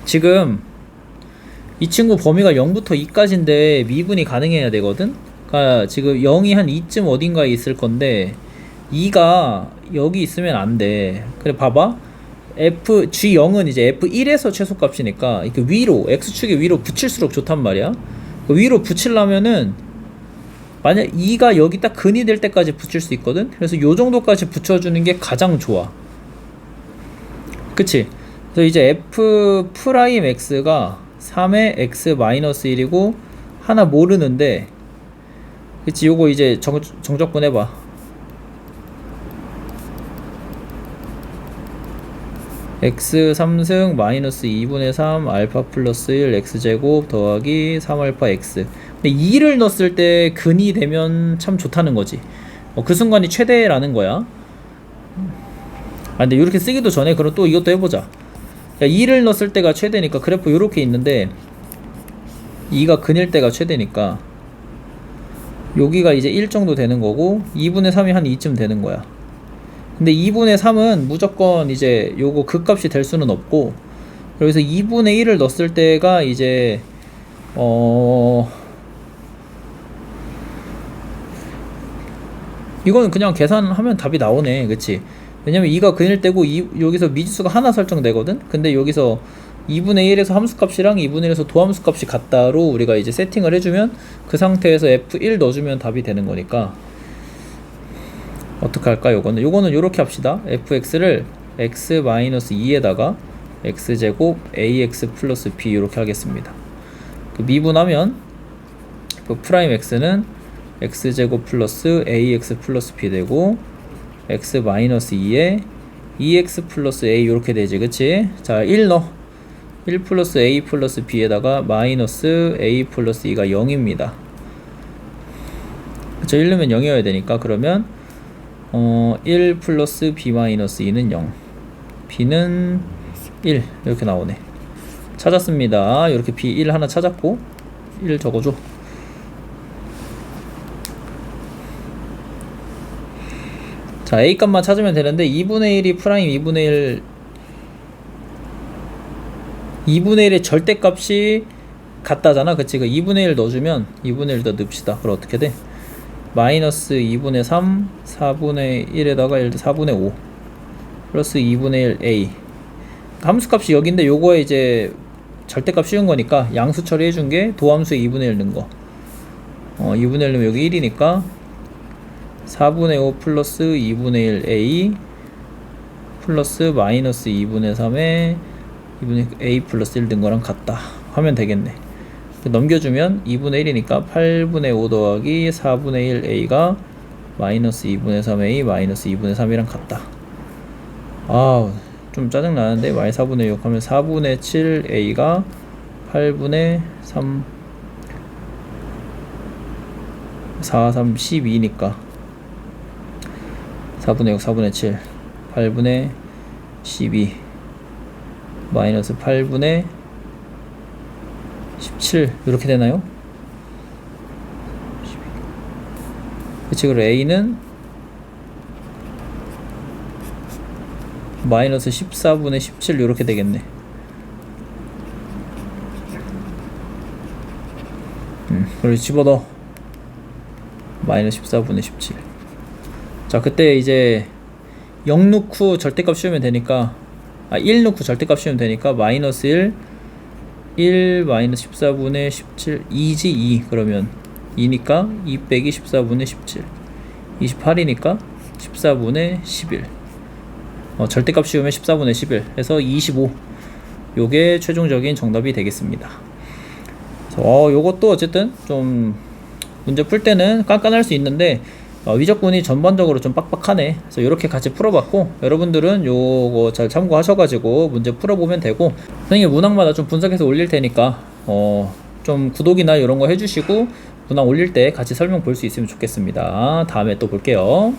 지금 이 친구 범위가 0부터 2까지인데 미분이 가능해야 되거든. 그러니까 지금 0이 한 2쯤 어딘가에 있을 건데 2가 여기 있으면 안 돼. 그래 봐봐. G0은 이제 F1에서 최소값이니까 이렇게 위로, X축의 위로 붙일수록 좋단 말이야. 위로 붙이려면은 만약 2가 여기 딱 근이 될 때까지 붙일 수 있거든. 그래서 요 정도까지 붙여주는 게 가장 좋아. 그치? 그래서 이제 F'X가 3의 X-1이고 하나 모르는데, 그치? 요거 이제 정적분 해봐. x 3승 마이너스 2분의 3 알파 플러스 1 x제곱 더하기 3알파 x. 근데 2를 넣었을 때 근이 되면 참 좋다는 거지. 그 순간이 최대라는 거야. 아, 근데 이렇게 쓰기도 전에 그럼 또 이것도 해보자. 2를 넣었을 때가 최대니까 그래프 이렇게 있는데 2가 근일 때가 최대니까 여기가 이제 1 정도 되는 거고 2분의 3이 한 2쯤 되는 거야. 근데 2분의 3은 무조건 이제 요거 극값이 될 수는 없고, 그래서 2분의 1을 넣었을 때가 이제 이거는 그냥 계산하면 답이 나오네. 그치? 왜냐면 2가 근일 때고 여기서 미지수가 하나 설정되거든. 근데 여기서 2분의 1에서 함수값이랑 2분의 1에서 도함수값이 같다로 우리가 이제 세팅을 해주면 그 상태에서 F1 넣어주면 답이 되는 거니까 어떻게 할까? 요거는 요렇게 합시다. fx를 x-2에다가 x제곱 ax 플러스 b 이렇게 하겠습니다. 그 미분하면 f'x는 x제곱 플러스 ax 플러스 b 되고 x-2에 2x 플러스 a 이렇게 되지. 그치? 자, 1 넣어. 1 플러스 a 플러스 b에다가 마이너스 a 플러스 2가 0입니다. 그쵸, 1 넣으면 0이어야 되니까. 그러면 1 플러스 b 마이너스 2는 0, b는 1 이렇게 나오네. 찾았습니다. 이렇게 b 1 하나 찾았고 1 적어줘. 자, a 값만 찾으면 되는데 2분의 1이 프라임 2분의 1의 절대값이 같다잖아. 그치? 그 2분의 1 넣어주면 2분의 1 더 넣읍시다. 그럼 어떻게 돼? 마이너스 2분의 3 4분의 1에다가 4분의 5 플러스 2분의 1 a. 함수값이 여기인데 요거에 이제 절대값 씌운 거니까 양수 처리해준 게 도함수에 2분의 1 넣은 거. 2분의 1 넣으면 여기 1이니까 4분의 5 플러스 2분의 1 a 플러스 마이너스 2분의 3에 2분의 a 플러스 1 넣은 거랑 같다 하면 되겠네. 넘겨주면 2분의 1이니까 8분의 5 더하기 4분의 1 a가 마이너스 2분의 3a 마이너스 2분의 3이랑 같다. 좀 짜증나는데 마이너스 4분의 6 하면 4분의 7 a가 8분의 3 4, 3, 12니까 4분의 6, 4분의 7 8분의 12 마이너스 8분의 17 이렇게 되나요? 그치. 그리고 a는 마이너스 14분의 17 이렇게 되겠네. 그리고 집어넣어. 마이너스 14분의 17. 자, 그때 이제 0 넣고 절대값 씌우면 되니까 1 넣고 절대값 씌우면 되니까 마이너스 1 마이너스 14분의 17 2지 2. 그러면 2니까 2 빼기 14분의 17 28이니까 14분의 11. 절대값 씌우면 14분의 11 해서 25. 요게 최종적인 정답이 되겠습니다. 요것도 어쨌든 좀 문제 풀 때는 깐깐할 수 있는데 위적분이 전반적으로 좀 빡빡하네. 그래서 이렇게 같이 풀어봤고, 여러분들은 요거 잘 참고하셔가지고 문제 풀어보면 되고, 선생님 문항마다 좀 분석해서 올릴 테니까 좀 구독이나 이런 거 해주시고 문항 올릴 때 같이 설명 볼 수 있으면 좋겠습니다. 다음에 또 볼게요.